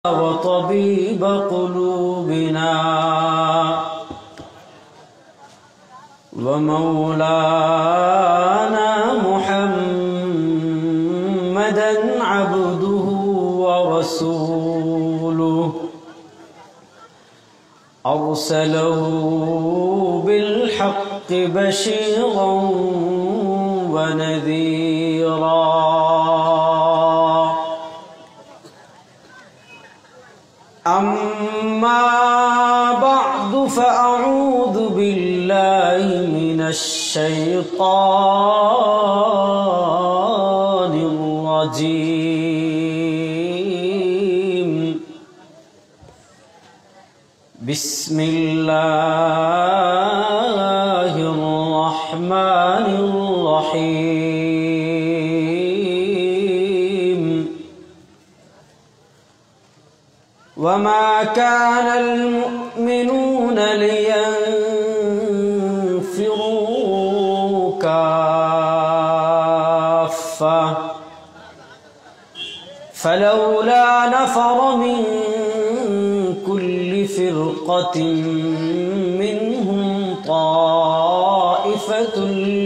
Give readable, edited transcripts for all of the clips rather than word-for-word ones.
وطبيب قلوبنا ومولانا محمدا عبده ورسوله أرسله بالحق بشيرا ونذيرا أما بعد فأعوذ بالله من الشيطان الرجيم بسم الله الرحمن الرحيم وما كان المؤمنون لينفروا كافة فلولا نفر من كل فرقة منهم طائفة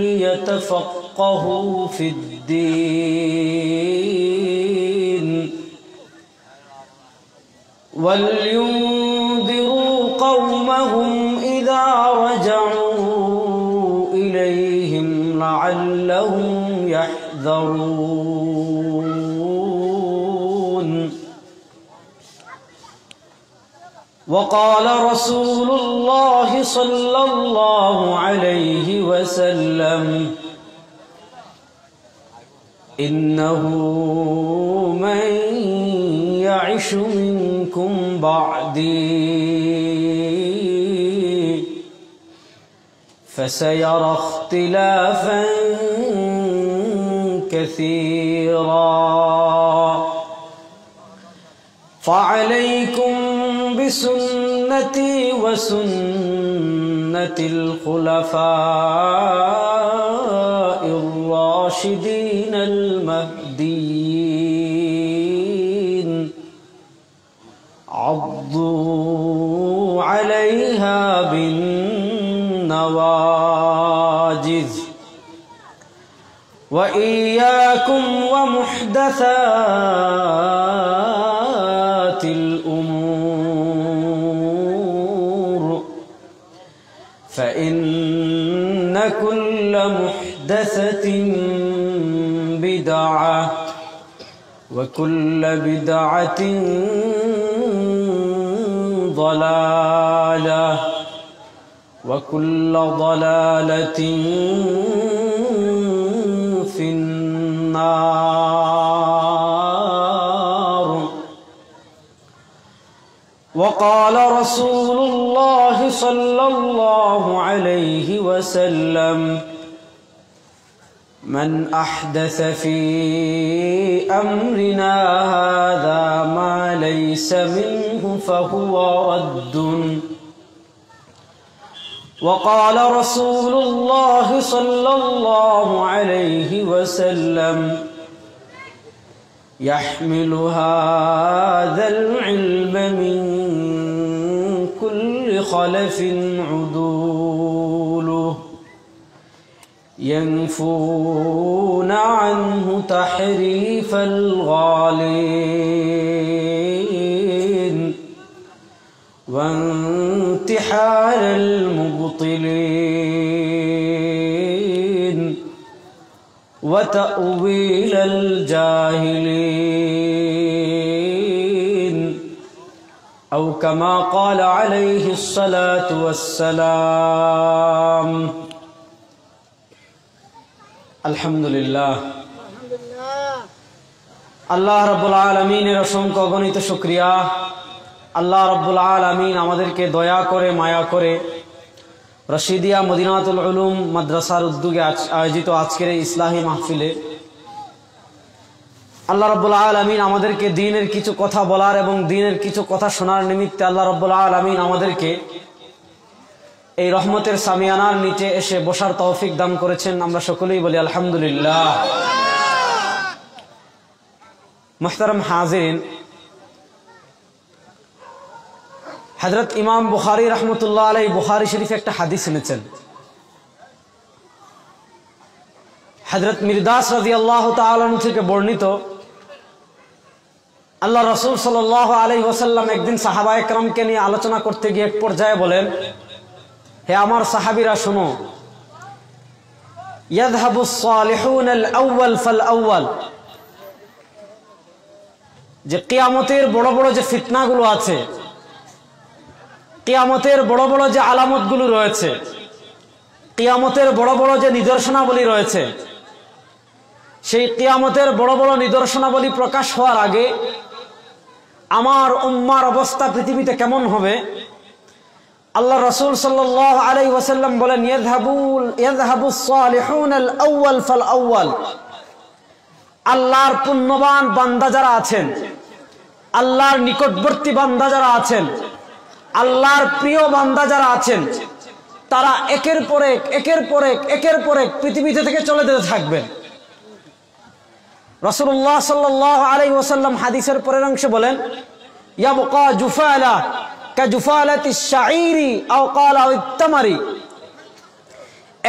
ليتفقهوا في الدين ولينذروا قومهم إذا رجعوا إليهم لعلهم يحذرون وقال رسول الله صلى الله عليه وسلم إنه من يعش منكم بعدي فسيرى اختلافا كثيرا فعليكم بسنتي وسنة الخلفاء الراشدين المهديين عضوا عليها بالنواجذ وإياكم ومحدثات الأمور فإن كل محدثة بدعة وكل بدعة ضلالة وكل ضلالة في النار وقال رسول الله صلى الله عليه وسلم من أحدث في أمرنا هذا ما ليس منه فهو رد وقال رسول الله صلى الله عليه وسلم يحمل هذا العلم من كل خلف عدوله ينفون عنه تحريف الغالين وانتحال المبطلين وتأويل الجاهلين أو كما قال عليه الصلاة والسلام আলহামদুলিল্লাহ আল্লাহ রাব্বুল আলামিনের অসংখ্য অগণিত শুকরিয়া। আল্লাহ রাব্বুল আলামিন আমাদেরকে দয়া করে মায়া করে রশিদিয়া মদিনাতুল উলুম মাদ্রাসার উদ্যোগে আয়োজিত আজকের এই ইসলাহি মাহফিলে আল্লাহ রাব্বুল আলামিন আমাদেরকে দ্বীনের কিছু কথা বলার এবং দ্বীনের কিছু কথা শোনার নিমিত্তে আল্লাহ রাব্বুল আলামিন আমাদেরকে এই রহমতের সামিয়ানার নিচে এসে বসার তৌফিক দান করেছেন। আমরা সকলেই বলি আলহামদুলিল্লাহ। মুহতারাম হাজিরিন, হযরত ইমাম বুখারী রাহমাতুল্লাহ আলাইহি বুখারী শরীফে একটা হাদিস এনেছেন। হযরত মিরদাস রাদিয়াল্লাহু তাআলা আনহু থেকে বর্ণিত, আল্লাহ রাসূল সাল্লাল্লাহু আলাইহি ওয়াসাল্লাম একদিন সাহাবায়ে কেরামকে নিয়ে আলোচনা করতে গিয়ে এক পর্যায়ে বলেন, হে আমার সাহাবীরা শোনো, ইয়াযহাবুস সালিহুনাল আউয়াল ফাল আউয়াল, যে কিয়ামতের বড় বড় যে ফিতনাগুলো আছে, কিয়ামতের বড় বড় যে আলামতগুলো রয়েছে, কিয়ামতের বড় বড় যে নিদর্শনাবলী রয়েছে, সেই কিয়ামতের বড় বড় নিদর্শনাবলী প্রকাশ হওয়ার আগে আমার উম্মার অবস্থা পৃথিবীতে কেমন হবে, আল্লাহ রাসূল সাল্লাল্লাহু আলাইহি ওয়াসাল্লাম বলেন, ইয়াযহাবুস সালিহুনাল আউয়াল ফাল আউয়াল, আল্লাহর পুণ্যবান বান্দা যারা আছেন, আল্লাহর নিকটবর্তী বান্দা যারা আছেন, আল্লাহর প্রিয় বান্দা যারা আছেন, তারা একের পর এক পৃথিবীতে থেকে চলে যেতে থাকবেন। রাসূলুল্লাহ সাল্লাল্লাহু আলাইহি ওয়াসাল্লাম হাদিসের পরের অংশে বলেন, ইয়াবকা জুফালা কাজুফালাতিশ শাঈরি আও ক্বালা ইত্তামারি,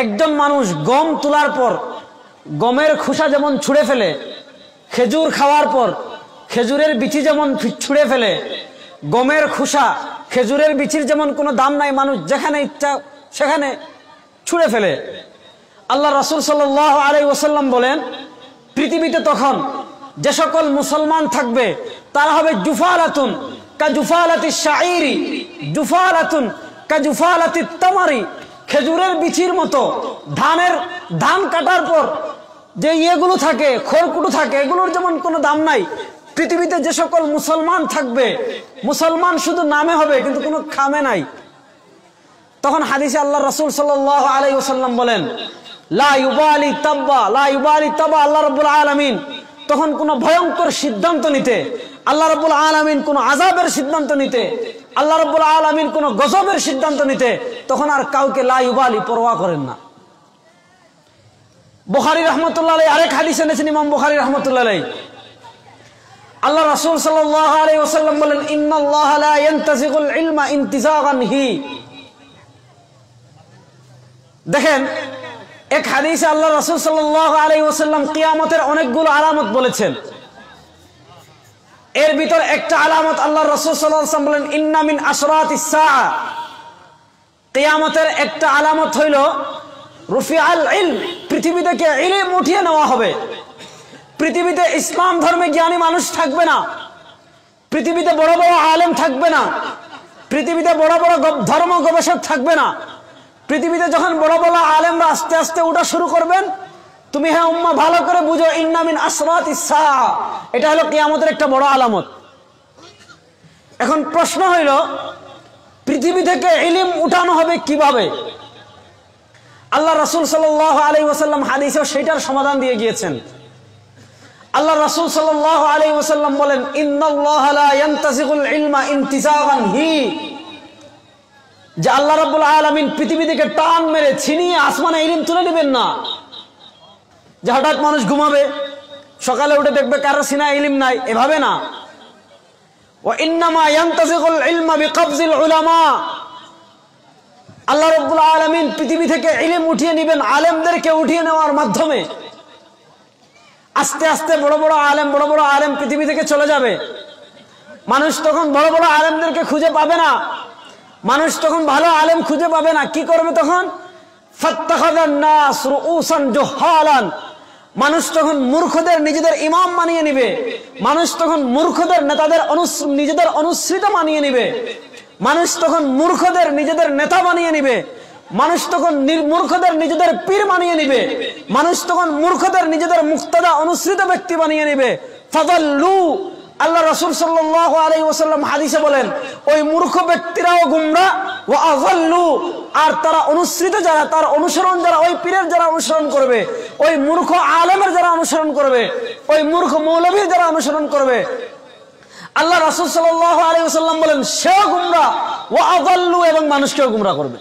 একজন মানুষ গম তোলার পর গমের খোসা যেমন ছুঁড়ে ফেলে, খেজুর খাওয়ার পর খেজুরের বিচি যেমন ছুঁড়ে ফেলে, গমের খোসা খেজুরের বিচির যেমন কোনো দাম নাই, মানুষ যেখানে ইচ্ছা সেখানে ছুঁড়ে ফেলে। আল্লাহ রাসূল সাল্লাল্লাহু আলাইহি ওয়াসাল্লাম বলেন, পৃথিবীতে তখন যে সকল মুসলমান থাকবে তারা হবে জুফালাতুন কাজুফালাতিশ শাঈরি, জুফালাতুন কাজুফালাতিত তামারি, খেজুরের বিচির মতো। ধান কাটার পর যে ইয়েগুলো থাকে, খড়কুটো থাকে, এগুলোর যেমন কোনো দাম নাই, পৃথিবীতে যে সকল মুসলমান থাকবে, মুসলমান শুধু নামে হবে কিন্তু কোনো খামে নাই। তখন হাদিসে আল্লাহ রাসূল সাল্লাল্লাহু আলাইহি ওয়াসাল্লাম বলেন, লা ইউবালি তাব্বা, আল্লাহ রাব্বুল আলামিন তখন কোনো ভয়ঙ্কর সিদ্ধান্ত নিতে, আল্লাহ রাব্বুল আলামিন কোনো আযাবের সিদ্ধান্ত নিতে, আল্লাহ রাব্বুল আলামিন কোনো গজবের সিদ্ধান্ত নিতে, তখন আর কাউকে লা ইউবালি পরোয়া করেন না। বুখারী রাহমাতুল্লাহ আলাইহি আরেক হাদিস এনেছেন ইমাম বুখারী রাহমাতুল্লাহ আলাইহি, আল্লাহ রাসূল সাল্লাল্লাহু আলাইহি ওয়াসাল্লাম বলেন, ইন্নাল্লাহা লা ইয়ানতাজিগুল ইলমা ইনতিজাগান হি। দেখেন, এক হাদিসে আল্লাহ রাসূল সাল্লাল্লাহু আলাইহি ওয়াসাল্লাম কিয়ামতের অনেকগুলো আলামত বলেছেন। এর ভিতর একটা আলামত আল্লাহ রাসূল সাল্লাল্লাহু আলাইহি ওয়াসাল্লাম বলেন, ইন্না মিন আশরাতিস সাআ, কিয়ামতের একটা আলামত হইল রুফিআল ইলম, পৃথিবী থেকে ইলম উঠিয়ে নেওয়া হবে। পৃথিবীতে ইসলাম ধর্মে জ্ঞানী মানুষ থাকবে না, পৃথিবীতে বড় বড় আলেম থাকবে না, পৃথিবীতে বড় বড় ধর্ম গবেষক থাকবে না। পৃথিবীতে যখন বড় বড় আলেমরা আস্তে আস্তে উঠা শুরু করবেন, তুমি হ্যাঁ উম্মাহ ভালো করে বুঝো, ইন্না মিন আশরাতিস সাআ, এটা হলো কিয়ামতের একটা বড় আলামত। এখন প্রশ্ন হইল, পৃথিবী থেকে ইলম উঠানো হবে কিভাবে? আল্লাহ রাসূল সাল্লাল্লাহু আলাইহি ওয়াসাল্লাম হাদিসেও সেটার সমাধান দিয়ে গিয়েছেন। আল্লাহ রাসূল সাল্লাল্লাহু আলাইহি ওয়াসাল্লাম বলেন, ইন্নাল্লাহা লা ইয়ানতাজিগুল ইলমা ইনতিজাগান হি, যে আল্লাহ রাব্বুল আলামিন পৃথিবী থেকে টান মেরে ছিনিয়ে আসমানে ইলম তুলে নেবেন না। যে হঠাৎ মানুষ ঘুমাবে, সকালে উঠে দেখবে কারো সিনায় ইলম নাই, এভাবে না। ওয়া ইন্নামা ইয়ানতাজিগুল ইলমা বিকবজিল উলামা, আল্লাহ রাব্বুল আলামিন পৃথিবী থেকে ইলম উঠিয়ে নেবেন আলেমদেরকে উঠিয়ে নেওয়ার মাধ্যমে। আস্তে আস্তে বড় বড় আলেম পৃথিবী থেকে চলে যাবে। মানুষ তখন বড় বড় আলেমদেরকে খুঁজে পাবে না, মানুষ তখন ভালো আলেম খুঁজে পাবে না। কি করবে তখন? ফাত্তাখাযান নাস রুউসান জুহালান, মানুষ তখন মূর্খদের নিজেদের ইমাম মানিয়ে নিবে, মানুষ তখন মূর্খদের নেতাদের নিজেদের অনুসৃত মানিয়ে নিবে, মানুষ তখন মূর্খদের নিজেদের নেতা বানিয়ে নিবে, মানুষ তখন মূর্খদের নিজেদের পীর বানিয়ে নিবে, মানুষ তখন মূর্খদের নিজেদের মুক্তাদা অনুসৃত ব্যক্তি বানিয়ে নিবে। ফাযাল্লু, আল্লাহ রাসূল সাল্লাল্লাহু আলাইহি ওয়াসাল্লাম হাদিসে বলেন, ওই মূর্খ ব্যক্তিরাও গুমরা, ওয়া আযাল্লু, আর তারা অনুসৃত যারা, তার অনুসরণ যারা, ওই পীরের যারা অনুসরণ করবে, ওই মূর্খ আলেমের যারা অনুসরণ করবে, ওই মূর্খ মৌলভীর যারা অনুসরণ করবে, আল্লাহ রাসূল সাল্লাল্লাহু আলাইহি ওয়াসাল্লাম বলেন সেও গুমরা, ওয়া আযাল্লু, এবং মানুষকেও গুমরা করবে।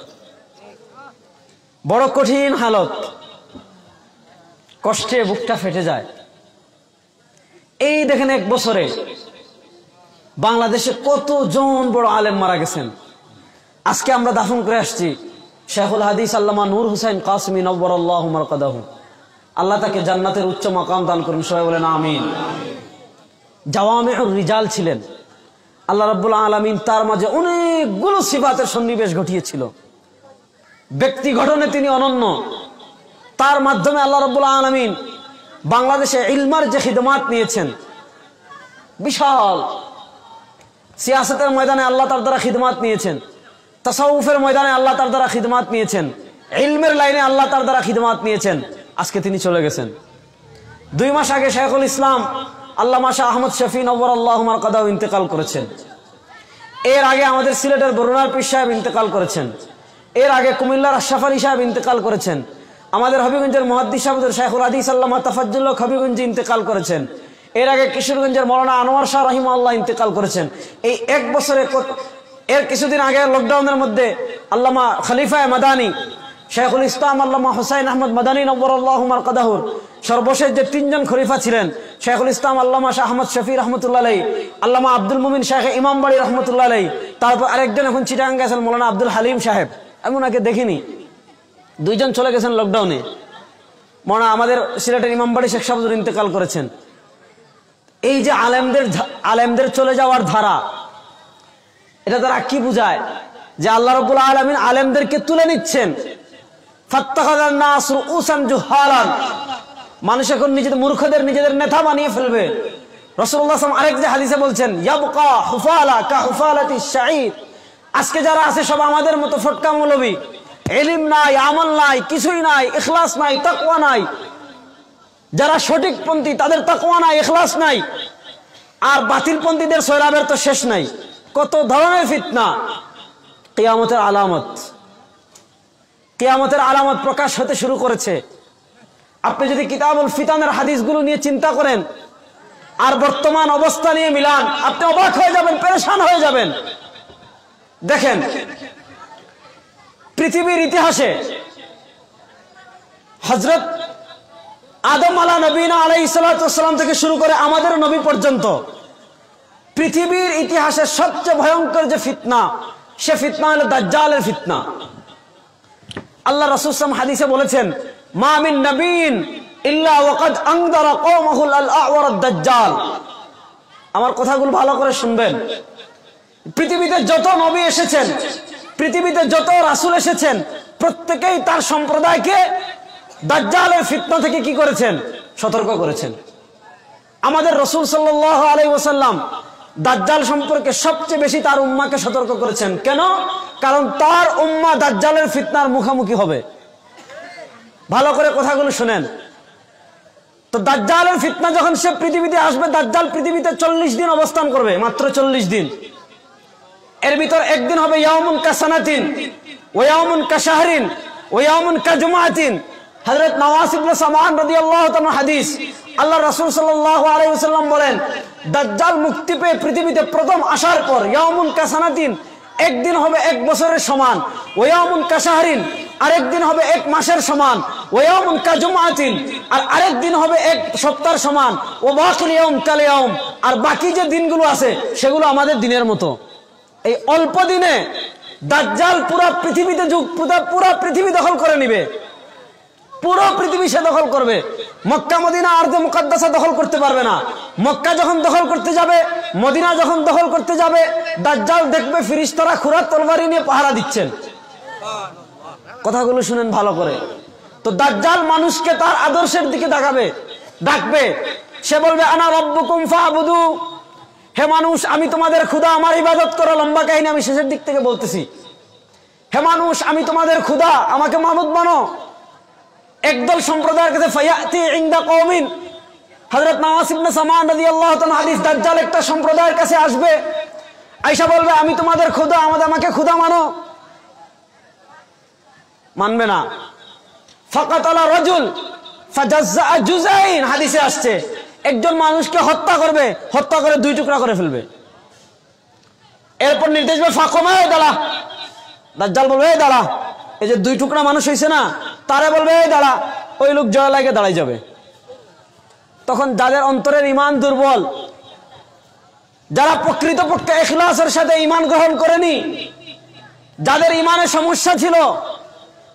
বড় কঠিন হালত, কষ্টে বুকটা ফেটে যায়। এই দেখেন, এক বছরে বাংলাদেশে কতজন বড় আলেম মারা গেছেন। আজকে আমরা দাফন করে আসছি শেখুল হাদিস আল্লামা নূর হুসাইন কাসমি নওয়ারাল্লাহু মারকাদাহু, আল্লাহ তাকে জান্নাতের উচ্চ মাকাম দান করুন, সবাই বলেন আমিন। জাওয়ামিউর রিজাল ছিলেন, আল্লাহ রাব্বুল আলামিন তার মাঝে অনেকগুলো সিফাতের সন্নিবেশ ঘটিয়েছিল। ব্যক্তি গঠনে তিনি অনন্য, তার মাধ্যমে আল্লাহ রাব্বুল আলামিন বাংলাদেশে ইলমার যে খিদমাত নিয়েছেন বিশাল। সিয়াসতের ময়দানে আল্লাহ তার দ্বারা খিদমাত নিয়েছেন, তাসাউফের ময়দানে আল্লাহ তার দ্বারা খিদমাত নিয়েছেন, ইলমের লাইনে আল্লাহ তার দ্বারা খিদমাত নিয়েছেন। আজকে তিনি চলে গেছেন। 2 মাস আগে শেখুল ইসলাম আল্লামা শাহ আহমদ শফি নওয়ারাল্লাহু মারকাদাহু ইন্তেকাল করেছেন। এর আগে আমাদের সিলেটের বরুণার পীর সাহেব ইন্তেকাল করেছেন। এর আগে কুমিল্লার আশরাফ আলী সাহেব ইন্তেকাল করেছেন। আমাদের হবিগঞ্জের মুহাদ্দিস সাহেব শেখুল হাদিস আল্লামা তাফাজ্জুল হক হবিগঞ্জে ইন্তেকাল করেছেন। এর আগে কিশোরগঞ্জের মৌলানা আনোয়ার শাহ রাহিমাহুল্লাহ ইন্তেকাল করেছেন। এই 1 বছরে, এর কিছুদিন আগে লকডাউনের মধ্যে আল্লামা খলিফা মাদানী শেখুল ইসলাম আল্লামা হুসাইন আহমদ মাদানী নওয়ারাল্লাহু মারকাদাহুর সর্বশেষ যে 3 জন খলিফা ছিলেন, শেখুল ইসলাম আল্লামা শাহ আহমদ শফি রহমতুল্লাহ আলাইহি, আল্লামা আব্দুল মুমিন শাহ ইমামবাড়ি রহমতুল্লাহ আলাইহি, তারপর আরেকজন এখন চিটাগাং গেছেন মৌলানা আব্দুল হালিম সাহেব, আমি ওনাকে দেখিনি। 2 জন চলে গেছেন লকডাউনে। মৌলানা আমাদের সিলেটের ইমামবাড়ি শেখ সাহেবুর ইন্তেকাল করেছেন। এই যে আলেমদের চলে যাওয়ার ধারা, এটা দ্বারা কি বুঝায়? যে আল্লাহ রাব্বুল আলামিন আলেমদেরকে তুলে নিচ্ছেন। ফাত্তাখাযান নাস রুউসান জুহালান, মানুষ এখন নিজেদের মূর্খদের নিজেদের নেতা বানিয়ে ফেলবে। রাসূলুল্লাহ সাল্লাল্লাহু আলাইহি ওয়াসাল্লাম আরেক যে হাদিসে বলছেন, ইয়াবকা হুফালা কা হুফালাতি শাঈর, আজকে যারা আছে সব আমাদের মতো ফটকা মৌলবী, ইলম নাই, আমল নাই, কিছুই নাই, ইখলাস নাই, তাকওয়া নাই। যারা সঠিকপন্থী তাদের তাকওয়া নাই, ইখলাস নাই, আর বাতিলপন্থীদের সয়লাবের তো শেষ নাই। কত ধরনের ফিতনা। কিয়ামতের আলামত, কিয়ামতের আলামত প্রকাশ হতে শুরু করেছে। আপনি যদি কিতাবুল ফিতানের হাদিসগুলো নিয়ে চিন্তা করেন আর বর্তমান অবস্থা নিয়ে মিলান, আপনি অবাক হয়ে যাবেন, পেরেশান হয়ে যাবেন। দেখেন পৃথিবীর ইতিহাসে হযরত আদম আলা নবীনা আলাইহিস সালাতু ওয়াস সালাম থেকে শুরু করে আমাদের নবী পর্যন্ত পৃথিবীর ইতিহাসে সবচেয়ে ভয়ঙ্কর যে ফিতনা, সে ফিতনা হলো দাজ্জালের ফিতনা। আল্লাহ রাসূল সাল্লাল্লাহু আলাইহি ওয়াসাল্লাম হাদিসে বলেছেন, মা মিন নবিয়্যিন ইল্লা ওয়াকাদ আনযারা কওমাহু আল-আ'ওয়ার আদ-দাজ্জাল। আমার কথাগুলো ভালো করে শুনবেন। পৃথিবীতে যত নবী এসেছেন, পৃথিবীতে যত রাসূল এসেছেন, প্রত্যেকেই তার সম্প্রদায়কে দাজ্জালের ফিতনা থেকে কি করেছেন? সতর্ক করেছেন। আমাদের রাসূল সাল্লাল্লাহু আলাইহি ওয়াসাল্লাম দাজ্জাল সম্পর্কে সবচেয়ে বেশি তার উম্মাহকে সতর্ক করেছেন। কেন? কারণ তার উম্মাহ দাজ্জালের ফিতনার মুখোমুখি হবে। ভালো করে কথাগুলো শুনেন। তো দাজ্জালের ফিতনা যখন সে পৃথিবীতে আসবে, দাজ্জাল পৃথিবীতে 40 দিন অবস্থান করবে, মাত্র 40 দিন। এর ভিতর একদিন হবে ইয়াউমুন কাসানাতিন ওয়া ইয়াউমুন কাশাহরিন ওয়া ইয়াউমুন কাজুমাতিন। হযরত নওয়াস ইবনে সামান রাদিয়াল্লাহু তাআলা হাদিস, আল্লাহ রাসূল সাল্লাল্লাহু আলাইহি ওয়াসাল্লাম বলেন, দাজ্জাল মুক্তি পেয়ে পৃথিবীতে প্রথম আসার পর ইয়াউমুন কাসানাতিন, একদিন হবে 1 বছরের সমান, ওয়া ইয়াউমুন কাশাহরিন, আরেকদিন হবে 1 মাসের সমান, ওয়া ইয়াউমুন কাজুমাতিন, আর আরেকদিন হবে 1 সপ্তাহের সমান, ও বাকিল ইয়াউম কাল ইয়াউম, আর বাকি যে দিনগুলো আছে সেগুলো আমাদের দিনের মতো। এই অল্প দিনে দাজ্জাল পুরো পৃথিবীতে পুরো পৃথিবী দখল করে নেবে। পুরো পৃথিবী সে দখল করবে। মক্কা মদিনা আরদে মুকাদ্দাসা দখল করতে পারবে না। মক্কা যখন দখল করতে যাবে, মদিনা যখন দখল করতে যাবে, দাজ্জাল দেখবে ফেরেশতারা খুরা তরবারি নিয়ে পাহারা দিচ্ছেন। কথাগুলো শুনেন ভালো করে। তো দাজ্জাল মানুষকে তার আদর্শের দিকে ডাকবে। সে বলবে, আনা রাব্বুকুম ফা'বুদু, হে মানুষ আমি তোমাদের খোদা, আমার ইবাদত করো। লম্বা কাহিনী আমি শেষের দিক থেকে বলতেছি। হে মানুষ আমি তোমাদের খোদা, আমাকে মাবুদ মানো। একদল সম্প্রদায়ের কাছে ফায়াতি ইনদা কওমিন, হযরত নওয়াস ইবনে সামান রাদিয়াল্লাহু তাআলা হাদিস, দাজ্জাল একটা সম্প্রদায়ের কাছে আসবে, আয়েশা বলবে আমি তোমাদের খোদা, আমাকে খোদা মানো। মানবে না। ফাকাতালা রাজুল ফাজাজ্জা জুজাইন, হাদিসে আসছে একজন মানুষকে হত্যা করবে, হত্যা করে 2 টুকরা করে ফেলবে। এরপর নির্দেশ দেবে ফাকমা, দাঁড়া। দাজ্জাল বলবে এই দাঁড়া, এই যে 2 টুকরা মানুষ হয়েছে না, তারে বলবে এই দাঁড়া, ওই লোক জয় লাগে দাঁড়াই যাবে। তখন যাদের অন্তরের ঈমান দুর্বল, যারা প্রকৃতপক্ষে ইখলাসের সাথে ঈমান গ্রহণ করেনি, যাদের ঈমানে সমস্যা ছিল,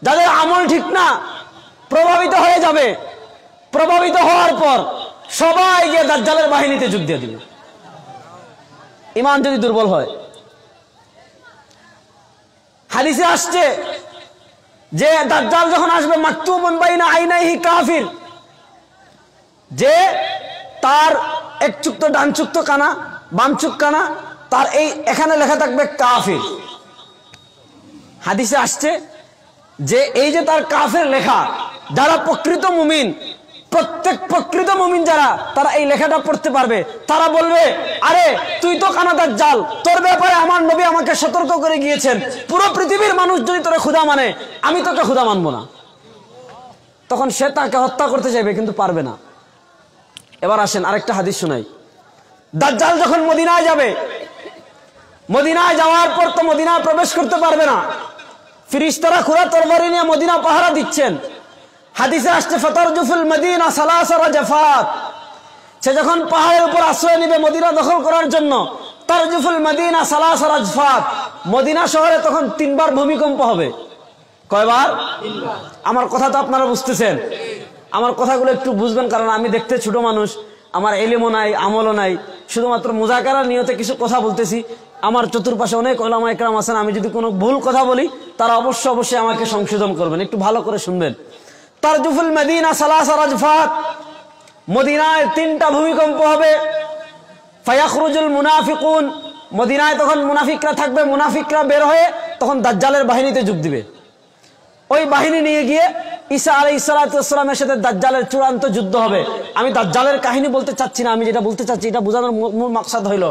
যাদের আমল ঠিক না, প্রভাবিত হয়ে যাবে। প্রভাবিত হওয়ার পর সবাই গিয়ে দাজ্জালের বাহিনীতে যোগ দিয়ে দিবে, ঈমান যদি দুর্বল হয়। হাদিসে আসছে যে দাজ্জাল যখন আসবে, মাকতুবুন বাইনা আইনাইহি কাফির, যে তার এক চুক তো ডান চুক তো কানা, বাম চুক কানা, তার এই এখানে লেখা থাকবে কাফির। হাদিসে আসছে যে এই যে তার কাফের লেখা, যারা প্রকৃত মুমিন, প্রত্যেক প্রকৃত মুমিন যারা, তারা এই লেখাটা পড়তে পারবে। তারা বলবে, আরে তুই তো কানা দাজ্জাল, তোর ব্যাপারে আমার নবী আমাকে সতর্ক করে গিয়েছেন, পুরো পৃথিবীর মানুষ যদি তোরে খোদা মানে, আমি তোকে খোদা মানবো না। তখন সে তাকে হত্যা করতে চাইবে, কিন্তু পারবে না। এবার আসেন আরেকটা হাদিস শোনাই। দাজ্জাল যখন মদিনায় যাবে, মদিনায় যাওয়ার পর তো মদিনায় প্রবেশ করতে পারবে না, ফিরিস্তারা খোলা তরবারি নিয়ে মদিনা পাহারা দিচ্ছেন। হাদিসে আসছে ফাতারজুফুল মদিনা সালাসা রাজফাত, সে যখন পাহাড়ের উপর আশ্রয় নিবে মদিনা দখল করার জন্য, তারজুফুল মদিনা সালাসা রাজফাত, মদিনা শহরে তখন 3 বার ভূমিকম্প হবে। কয়বার? আমার কথা তো আপনারা বুঝতেছেন, আমার কথাগুলো একটু বুঝবেন, কারণ আমি দেখতে ছোট মানুষ, আমার এলিমও নাই, আমলও নাই, শুধুমাত্র মুজাকারার নিয়তে কিছু কথা বলতেছি। আমার চতুর্পাশে অনেক উলামা ইকরাম আছেন, আমি যদি কোনো ভুল কথা বলি তারা অবশ্যই আমাকে সংশোধন করবেন, একটু ভালো করে শুনবেন। তারজুফুল মদিনা সালাসা রাজফাত, মদিনায় 3টা ভূমিকম্প হবে। ফায়াখরুজুল মুনাফিকুন, মদিনায় তখন মুনাফিকরা থাকবে, মুনাফিকরা বের হয়ে তখন দাজ্জালের বাহিনীতে যোগ দিবে। ওই বাহিনী নিয়ে গিয়ে ঈসা আলাইহিস সালামের সাথে দাজ্জালের চূড়ান্ত যুদ্ধ হবে। আমি দাজ্জালের কাহিনী বলতে চাচ্ছি না, আমি যেটা বলতে চাচ্ছি এটা বোঝানোর মূল মাকসাদ হইল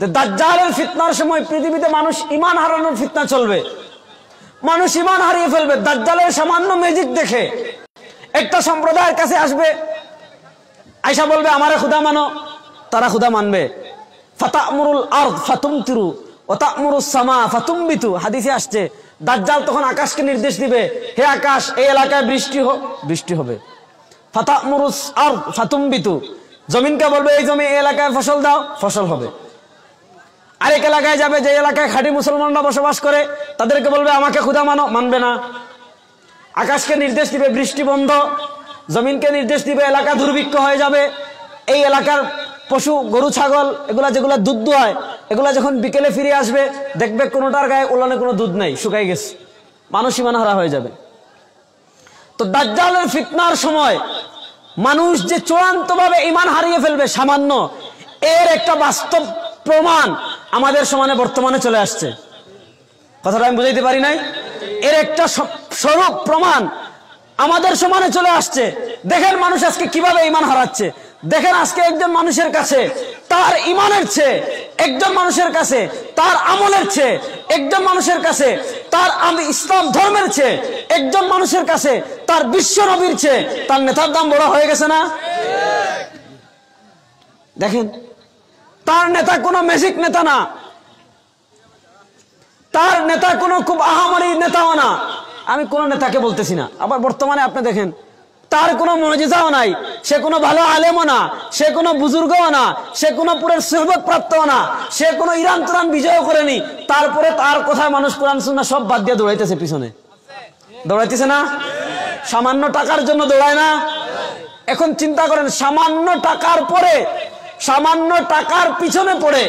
যে দাজ্জালের ফিতনার সময় পৃথিবীতে মানুষ ঈমান হারানোর ফিতনা চলবে, মানুষ ঈমান হারিয়ে ফেলবে। দাজ্জালের সামান্য ম্যাজিক দেখে একটা সম্প্রদায়ের কাছে আসবে, আয়েশা বলবে আমারে খোদা মানো, তারা খোদা মানবে। ফাতামুরুল আরদ ফাতুমতিরু ওয়া তা'মুরুস সামা ফাতুমবিতু, হাদিসে আসছে দাজ্জাল তখন আকাশকে নির্দেশ দিবে, হে আকাশ এই এলাকায় বৃষ্টি হবে। ফাতামুরুস আরদ ফাতুমবিতু, জমিনকে বলবে এই জমি এই এলাকায় ফসল দাও, ফসল হবে। আরেক এলাকায় যাবে, যে এলাকায় খাঁটি মুসলমানরা বসবাস করে, তাদেরকে বলবে আমাকে খোদা মানো, মানবে না। আকাশকে নির্দেশ দিবে বৃষ্টি বন্ধ, জমিনকে নির্দেশ দিবে এলাকা দুর্ভিক্ষ হয়ে যাবে। এই এলাকার পশু গরু ছাগল এগুলা যেগুলা দুধ দোয়ায়, এগুলা যখন বিকেলে ফিরে আসবে দেখবে কোনোটার গায়ে ওলানে কোনো দুধ নাই, শুকাই গেছে, মানুষ ঈমান হারা হয়ে যাবে। তো দাজ্জালের ফিতনার সময় মানুষ যে চূড়ান্তভাবে ঈমান হারিয়ে ফেলবে সামান্য, এর একটা বাস্তব প্রমাণ আমাদের সমানে বর্তমানে চলে আসছে। কথাটা আমি বুঝাইতে পারি নাই? এর একটা স্বরূপ প্রমাণ আমাদের সমানে চলে আসছে। দেখেন মানুষ আজকে কিভাবে ঈমান হারাচ্ছে। দেখেন আজকে একজন মানুষের কাছে তার ঈমানের চেয়ে, একজন মানুষের কাছে তার আমলের চেয়ে, একজন মানুষের কাছে তার ইসলাম ধর্মের চেয়ে, একজন মানুষের কাছে তার বিশ্ব নবীর চেয়ে তার নেতার দাম বড় হয়ে গেছে না? দেখেন তার নেতা কোনো ম্যাজিক নেতা না, তার নেতা কোনো খুব আহামরি নেতাও না, আমি কোন নেতাকে বলতেছি না। আবার বর্তমানে আপনি দেখেন তার কোনো মুজিজাও নাই, সে কোনো ভালো আলেমও না, সে কোনো বুজুর্গও না, সে কোনো পুরের সুহবত প্রাপ্তও না, সে কোনো ইরান তুরান বিজয়ও করেনি, তারপরে তার কথায় মানুষ কোরআন সুন্নাহ সব বাদ দিয়ে দৌড়াইতেছে, পিছনে দৌড়াইতেছে না? সামান্য টাকার জন্য দৌড়ায় না? এখন চিন্তা করেন, সামান্য টাকার পরে, সামান্য টাকার পিছনে পড়ে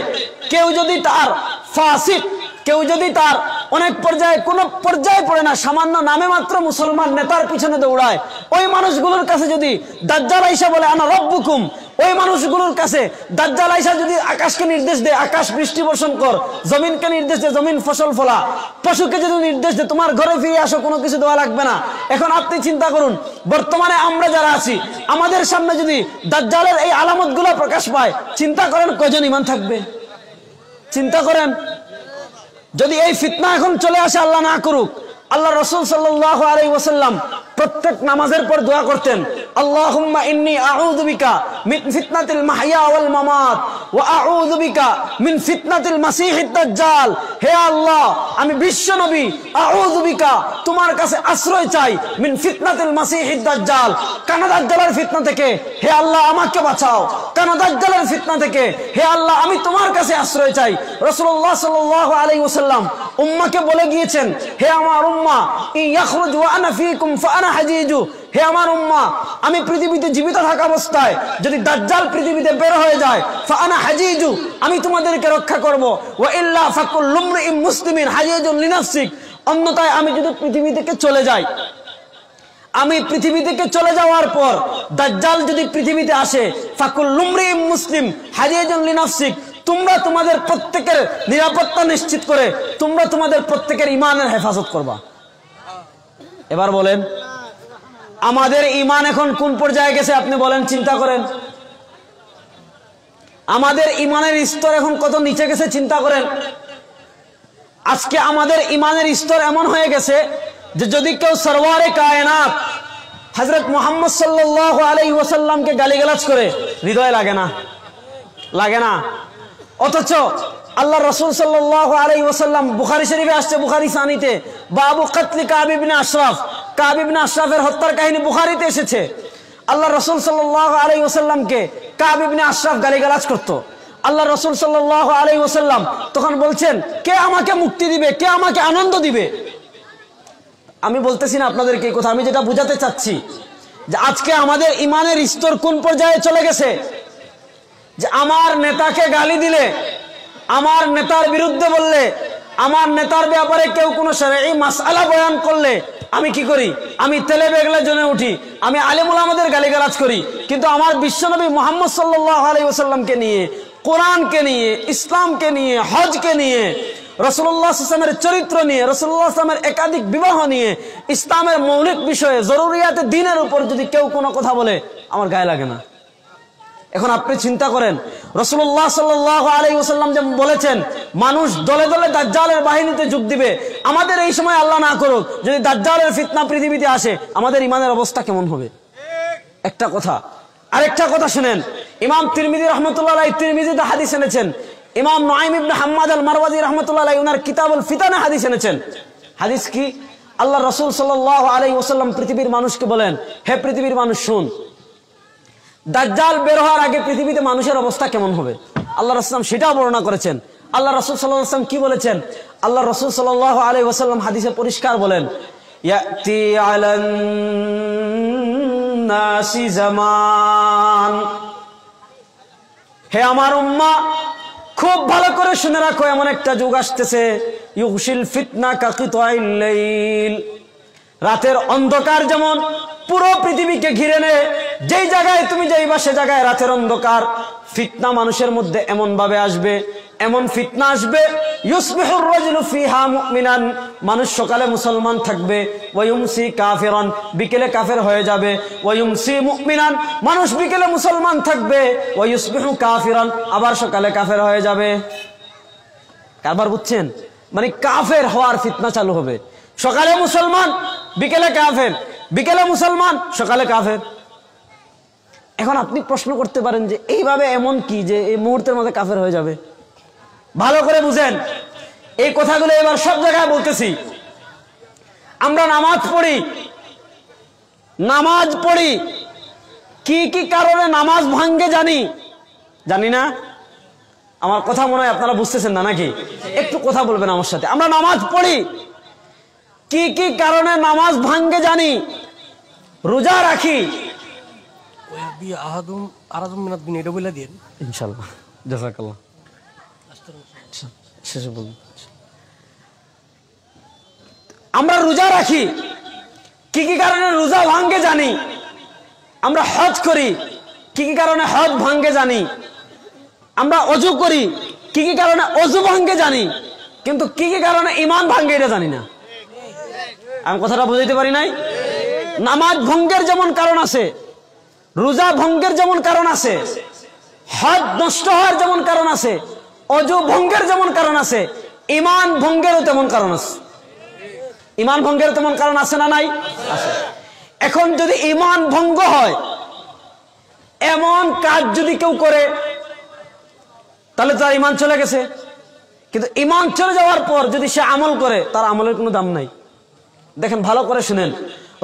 কেউ যদি তার ফাসিক, কেউ যদি তার অনেক পর্যায়ে কোনো পর্যায়ে পড়ে না, সামান্য নামে মাত্র মুসলমান নেতার পিছনে দৌড়ায়, ওই মানুষগুলোর কাছে যদি দাজ্জাল আইসা বলে আনা রব্বুকুম, ওই মানুষগুলোর কাছে দাজ্জাল আইসা যদি আকাশকে নির্দেশ দেয় আকাশ বৃষ্টি বর্ষণ কর, জমিনকে নির্দেশ দেয় জমিন ফসল ফলা, পশুকে যদি নির্দেশ দেয় তোমার ঘরে ফিরে আসো, কোনো কিছু দেওয়া লাগবে না। এখন আপনি চিন্তা করুন, বর্তমানে আমরা যারা আছি আমাদের সামনে যদি দাজ্জালের এই আলামতগুলো প্রকাশ পায়, চিন্তা করেন কয়জন ঈমান থাকবে? চিন্তা করেন। যদি এই ফিতনা এখন চলে আসে, আল্লাহ না করুক, আল্লাহ রাসূল সাল্লাল্লাহু আলাইহি ওয়াসাল্লাম প্রত্যেক নামাজের পর দোয়া করতেন, আল্লাহুম্মা ইন্নী আউযু বিকা মিন ফিতনাতিল মাহইয়া ওয়াল মামাত ওয়া আউযু বিকা মিন ফিতনাতিল মাসীহিদ দাজ্জাল। হে আল্লাহ, আমি বিশ্ব নবী আউযু বিকা, তোমার কাছে আশ্রয় চাই, মিন ফিতনাতিল মাসীহিদ দাজ্জাল, কানা দাজ্জালের ফিতনা থেকে। হে আল্লাহ, আমাকে বাঁচাও কানা দাজ্জালের ফিতনা থেকে। হে আল্লাহ, আমি তোমার কাছে আশ্রয় চাই। রাসূলুল্লাহ সাল্লাল্লাহু আলাইহি ওয়াসাল্লাম উম্মাহকে বলে গিয়েছেন, হে আমার উম্মাহ, ইয়াখরুজ ওয়া আনা ফীকুম ফাআনা হাজিজু। হে আমার উম্মাহ, আমি পৃথিবীতে জীবিত থাকা অবস্থায় যদি দাজ্জাল পৃথিবীতে বের হয়ে যায়, ফাআনা হাজিজু, আমি তোমাদেরকে রক্ষা করব। ওয়া ইল্লা ফাকুল্লু ইমরিইন মুসলিমিন হাজিজুন লিনাফসিক, অন্যথায় আমি যদি পৃথিবী থেকে চলে যাই, আমি পৃথিবী থেকে চলে যাওয়ার পর দাজ্জাল যদি পৃথিবীতে আসে, ফাকুল্লু ইমরিইন মুসলিম হাজিজুন লিনাফসিক, তোমরা তোমাদের প্রত্যেকের নিরাপত্তা নিশ্চিত করে তোমরা তোমাদের প্রত্যেকের ঈমানের হেফাজত করবা। এবার বলেন, আমাদের ঈমান এখন কোন পর্যায়ে গেছে আপনি বলেন, চিন্তা করেন। আমাদের ঈমানের স্তর এখন কত নিচে গেছে চিন্তা করেন। আজকে আমাদের ঈমানের স্তর এমন হয়ে গেছে যে যদি কেউ সরওয়ারে কায়নাত হযরত মুহাম্মদ সাল্লাল্লাহু আলাইহি ওয়াসাল্লামকে গালিগালাজ করে, হৃদয়ে লাগে না? লাগে না? অথচ আল্লাহ রাসূল সাল্লাল্লাহু আলাইহি ওয়াসাল্লাম, বুখারী শরীফে আসছে, বুখারী সানিতে, বাবু কতল কাব ইবনে আশরাফ, কাব ইবনে আশরাফের হত্যার কাহিনী বুখারীতে এসেছে। আল্লাহ রাসূল সাল্লাল্লাহু আলাইহি ওয়াসাল্লামকে কাব ইবনে আশরাফ গালিগালাজ করত। আল্লাহ রাসূল সাল্লাল্লাহু আলাইহি ওয়াসাল্লাম তখন বলছেন, কে আমাকে মুক্তি দিবে, কে আমাকে আনন্দ দিবে? আমি বলতেছি না আপনাদেরকে এই কথা, আমি যেটা বুঝাতে চাচ্ছি যে আজকে আমাদের ঈমানের স্তর কোন পর্যায়ে চলে গেছে যে আমার নেতাকে গালি দিলে, আমার নেতার বিরুদ্ধে বললে, আমার নেতার ব্যাপারে কেউ কোনো শরঈ মাসআলা বয়ান করলে আমি কি করি? আমি তেলে বেগলে জ্বলে উঠি, আমি আলেম ওলামাদের গালিগালাজ করি। কিন্তু আমার বিশ্বনবী মুহাম্মদ সাল্লাল্লাহু আলাইহি ওয়াসাল্লামকে নিয়ে, কোরআনকে নিয়ে, ইসলামকে নিয়ে, হজকে নিয়ে, রাসূলুল্লাহ সাল্লাল্লাহু আলাইহি ওয়াসাল্লামের চরিত্র নিয়ে, রাসূলুল্লাহ সাল্লাল্লাহু আলাইহি ওয়াসাল্লামের একাধিক বিবাহ নিয়ে, ইসলামের মৌলিক বিষয়ে, জরুরিয়াতে দ্বীনের উপর যদি কেউ কোনো কথা বলে, আমার গায়ে লাগে না। এখন আপনি চিন্তা করেন, রাসূলুল্লাহ সাল্লাল্লাহু আলাইহি ওয়াসাল্লাম যে বলেছেন মানুষ দলে দলে দাজ্জালের বাহিনীতে যোগ দিবে, আমাদের এই সময় আল্লাহ না করুক যদি দাজ্জালের ফিতনা পৃথিবীতে আসে, আমাদের ঈমানের অবস্থা কেমন হবে? একটা কথা। আরেকটা কথা শুনেন, ইমাম তিরমিজি রাহমাতুল্লাহ আলাইহি তিরমিজিতে হাদিস এনেছেন, ইমাম নুআইম ইবনে হাম্মাদ আল মারওয়াজি রাহমাতুল্লাহ আলাইহি ওনার কিতাবুল ফিতানে হাদিস এনেছেন। হাদিস কি? আল্লাহ রাসূল সাল্লাল্লাহু আলাইহি ওয়াসাল্লাম পৃথিবীর মানুষকে বলেন, হে পৃথিবীর মানুষ শুন, দাজ্জাল বের হওয়ার আগে পৃথিবীতে মানুষের অবস্থা কেমন হবে? আল্লাহ রাসূল সেটাও বর্ণনা করেছেন। আল্লাহ রাসূল সাল্লাল্লাহু আলাইহি ওয়াসাল্লাম কি বলেছেন? আল্লাহ রাসূল সাল্লাল্লাহু আলাইহি ওয়াসাল্লাম হাদিসে পরিষ্কার বলেন, ইয়াতি আলান নাসি জামান, হে আমার উম্মাহ খুব ভালো করে শুনে রাখো, এমন একটা যুগ আসতেছে, ইউগশিল ফিতনা কাকিতাইল লাইল, রাতের অন্ধকার যেমন পুরো পৃথিবীকে ঘিরে নেয়, যেই জায়গায় তুমি যাইবা সে জায়গায় রাতের অন্ধকার। ফিতনা মানুষের মধ্যে এমন ভাবে আসবে, এমন ফিতনা আসবে, ইউসবিহুর রাজুলু ফিহা মুমিনান, মানুষ সকালে মুসলমান থাকবে, ওয়া ইউমসি কাফিরান, বিকেলে কাফের হয়ে যাবে, ওয়া ইউমসি মুমিনান, মানুষ বিকেলে মুসলমান থাকবে, ওয়া ইউসবিহু কাফিরান, আবার সকালে কাফের হয়ে যাবে। কারবার বুঝছেন? মানে কাফের হওয়ার ফিতনা চালু হবে, সকালে মুসলমান, বিকেলে কাফের, বিকেলে মুসলমান, সকালে কাফের। এখন আপনি প্রশ্ন করতে পারেন যে এইভাবে এমন কি যে এই মুহূর্তের মধ্যে কাফের হয়ে যাবে? ভালো করে বুঝেন, এই কথাগুলো এবার সব জায়গায় বলতেছি। আমরা নামাজ পড়ি, নামাজ পড়ি, কি কি কারণে নামাজ ভাঙ্গে জানি না? আমার কথা মনে হয় আপনারা বুঝতেছেন না নাকি? একটু কথা বলবেন আমার সাথে। আমরা নামাজ পড়ি, কি কি কারণে নামাজ ভাঙ্গে জানি? রোজা রাখি, ইনশাআল্লাহ, জাযাকাল্লাহ, শেষে বলুন। আমরা রোজা রাখি, কি কি কারণে রোজা ভাঙ্গে জানি? আমরা হজ করি, কি কি কারণে হজ ভাঙ্গে জানি? আমরা অজু করি, কি কি কারণে অজু ভাঙ্গে জানি, কিন্তু কি কি কারণে ঈমান ভাঙ্গে এটা জানি না। আমি কথাটা বুঝাইতে পারি নাই? নামাজ ভঙ্গের যেমন কারণ আছে, রোজা ভঙ্গের যেমন কারণ আছে, হজ নষ্ট হওয়ার যেমন কারণ আছে, অজু ভঙ্গের যেমন কারণ আছে, ঈমান ভঙ্গেরও তেমন কারণ আছে। ঈমান ভঙ্গের তেমন কারণ আছে না নাই? আছে। এখন যদি ঈমান ভঙ্গ হয়, এমন কাজ যদি কেউ করে, তাহলে তার ঈমান চলে গেছে। কিন্তু ঈমান চলে যাওয়ার পর যদি সে আমল করে, তার আমলের কোনো দাম নাই। দেখেন, ভালো করে শুনেন,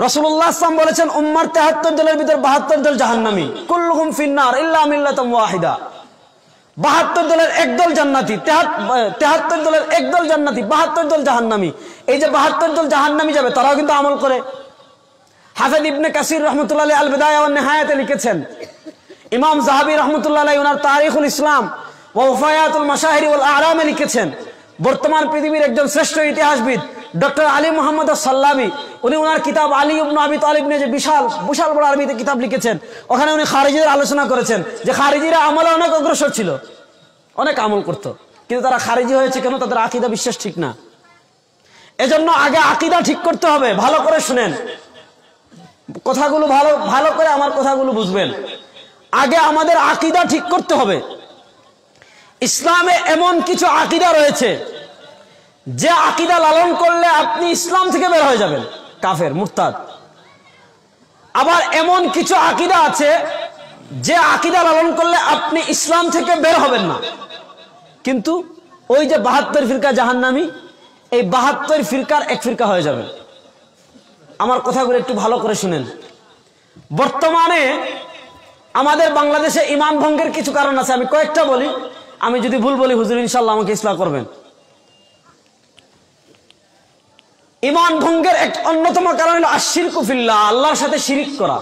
রাসূলুল্লাহ সাল্লাল্লাহু আলাইহি ওয়াসাল্লাম বলেছেন, উম্মার 73 দলের ভিতর 72 দল জাহান্নামী, কুল্লুহুম ফিন্নার ইল্লা মিল্লাতাম ওয়াহিদা। 72 দলের একদল জান্নাতি, 73 দলের একদল জান্নাতি, 72 দল জাহান্নামী। এই যে 72 দল জাহান্নামী যাবে, তারাও কিন্তু আমল করে। হাফেজ ইবনে কাসির রাহমাতুল্লাহি আল বিদায়া ওয়ান নিহায়াতে লিখেছেন, ইমাম যাহাবী রাহমাতুল্লাহি আলাইহি ওনার তারিখুল ইসলাম ওয়া ওয়াফায়াতুল মাশাহির ওয়াল আ'রামে লিখেছেন, বর্তমান পৃথিবীর একজন শ্রেষ্ঠ ইতিহাসবিদ ডক্টর আলী মোহাম্মদ সাল্লাবি, উনি ওনার কিতাব আলী ইবনে আবি তালিব নিয়ে যে বিশাল বড় আরবিতে কিতাব লিখেছেন, ওখানে উনি খারিজিদের আলোচনা করেছেন যে খারিজিরা আমলে অনেক অগ্রসর ছিল, অনেক আমল করত, কিন্তু তারা খারিজি হয়েছে কেন? তাদের আকীদা বিশ্বাস ঠিক না। এজন্য আগে আকীদা ঠিক করতে হবে। ভালো করে শুনেন কথাগুলো, ভালো করে আমার কথাগুলো বুঝবেন। আগে আমাদের আকীদা ঠিক করতে হবে। ইসলামে এমন কিছু আকীদা রয়েছে যে আকীদা লালন করলে আপনি ইসলাম থেকে বের হয়ে যাবেন, কাফের মুরতাদ। আবার এমন কিছু আকীদা আছে যে আকীদা লালন করলে আপনি ইসলাম থেকে বের হবেন না, কিন্তু ওই যে 72 ফিরকা জাহান্নামী, এই 72 ফিরকার এক ফিরকা হয়ে যাবে। আমার কথাগুলো একটু ভালো করে শুনেন। বর্তমানে আমাদের বাংলাদেশে ঈমান ভঙ্গের কিছু কারণ আছে, আমি কয়েকটা বলি। আমি যদি ভুল বলি হুজুর ইনশাআল্লাহ আমাকে ইসলাহ করবেন। ঈমান ভঙ্গের এক অন্যতম কারণ হলো আশিরকু ফিল্লাহ, আল্লাহর সাথে শিরিক করা।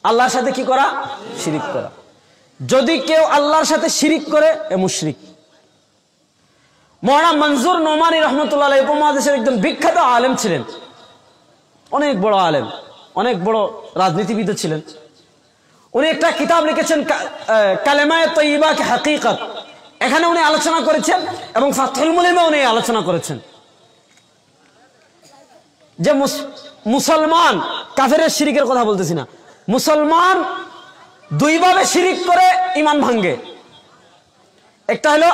আল্লাহর সাথে কি করা? শিরিক করা। যদি কেউ আল্লাহর সাথে শিরিক করে, এ মুশরিক। মাওলানা মনজুর নোমানী রাহমাতুল্লাহ আলাইহি উপমহাদেশের একজন বিখ্যাত আলেম ছিলেন, অনেক বড় আলেম, অনেক বড় রাজনীতিবিদ ছিলেন। উনি একটা কিতাব লিখেছেন কালেমায়ে তয়্যিবা কি হাকিকত, এখানে উনি আলোচনা করেছেন এবং ফাতহুল মুলিমে উনি আলোচনা করেছেন যে মুসলমান, কাফেরের শিরিকের কথা বলতেছি না, মুসলমান দুইভাবে শিরিক করে ঈমান ভাঙে। একটা হলো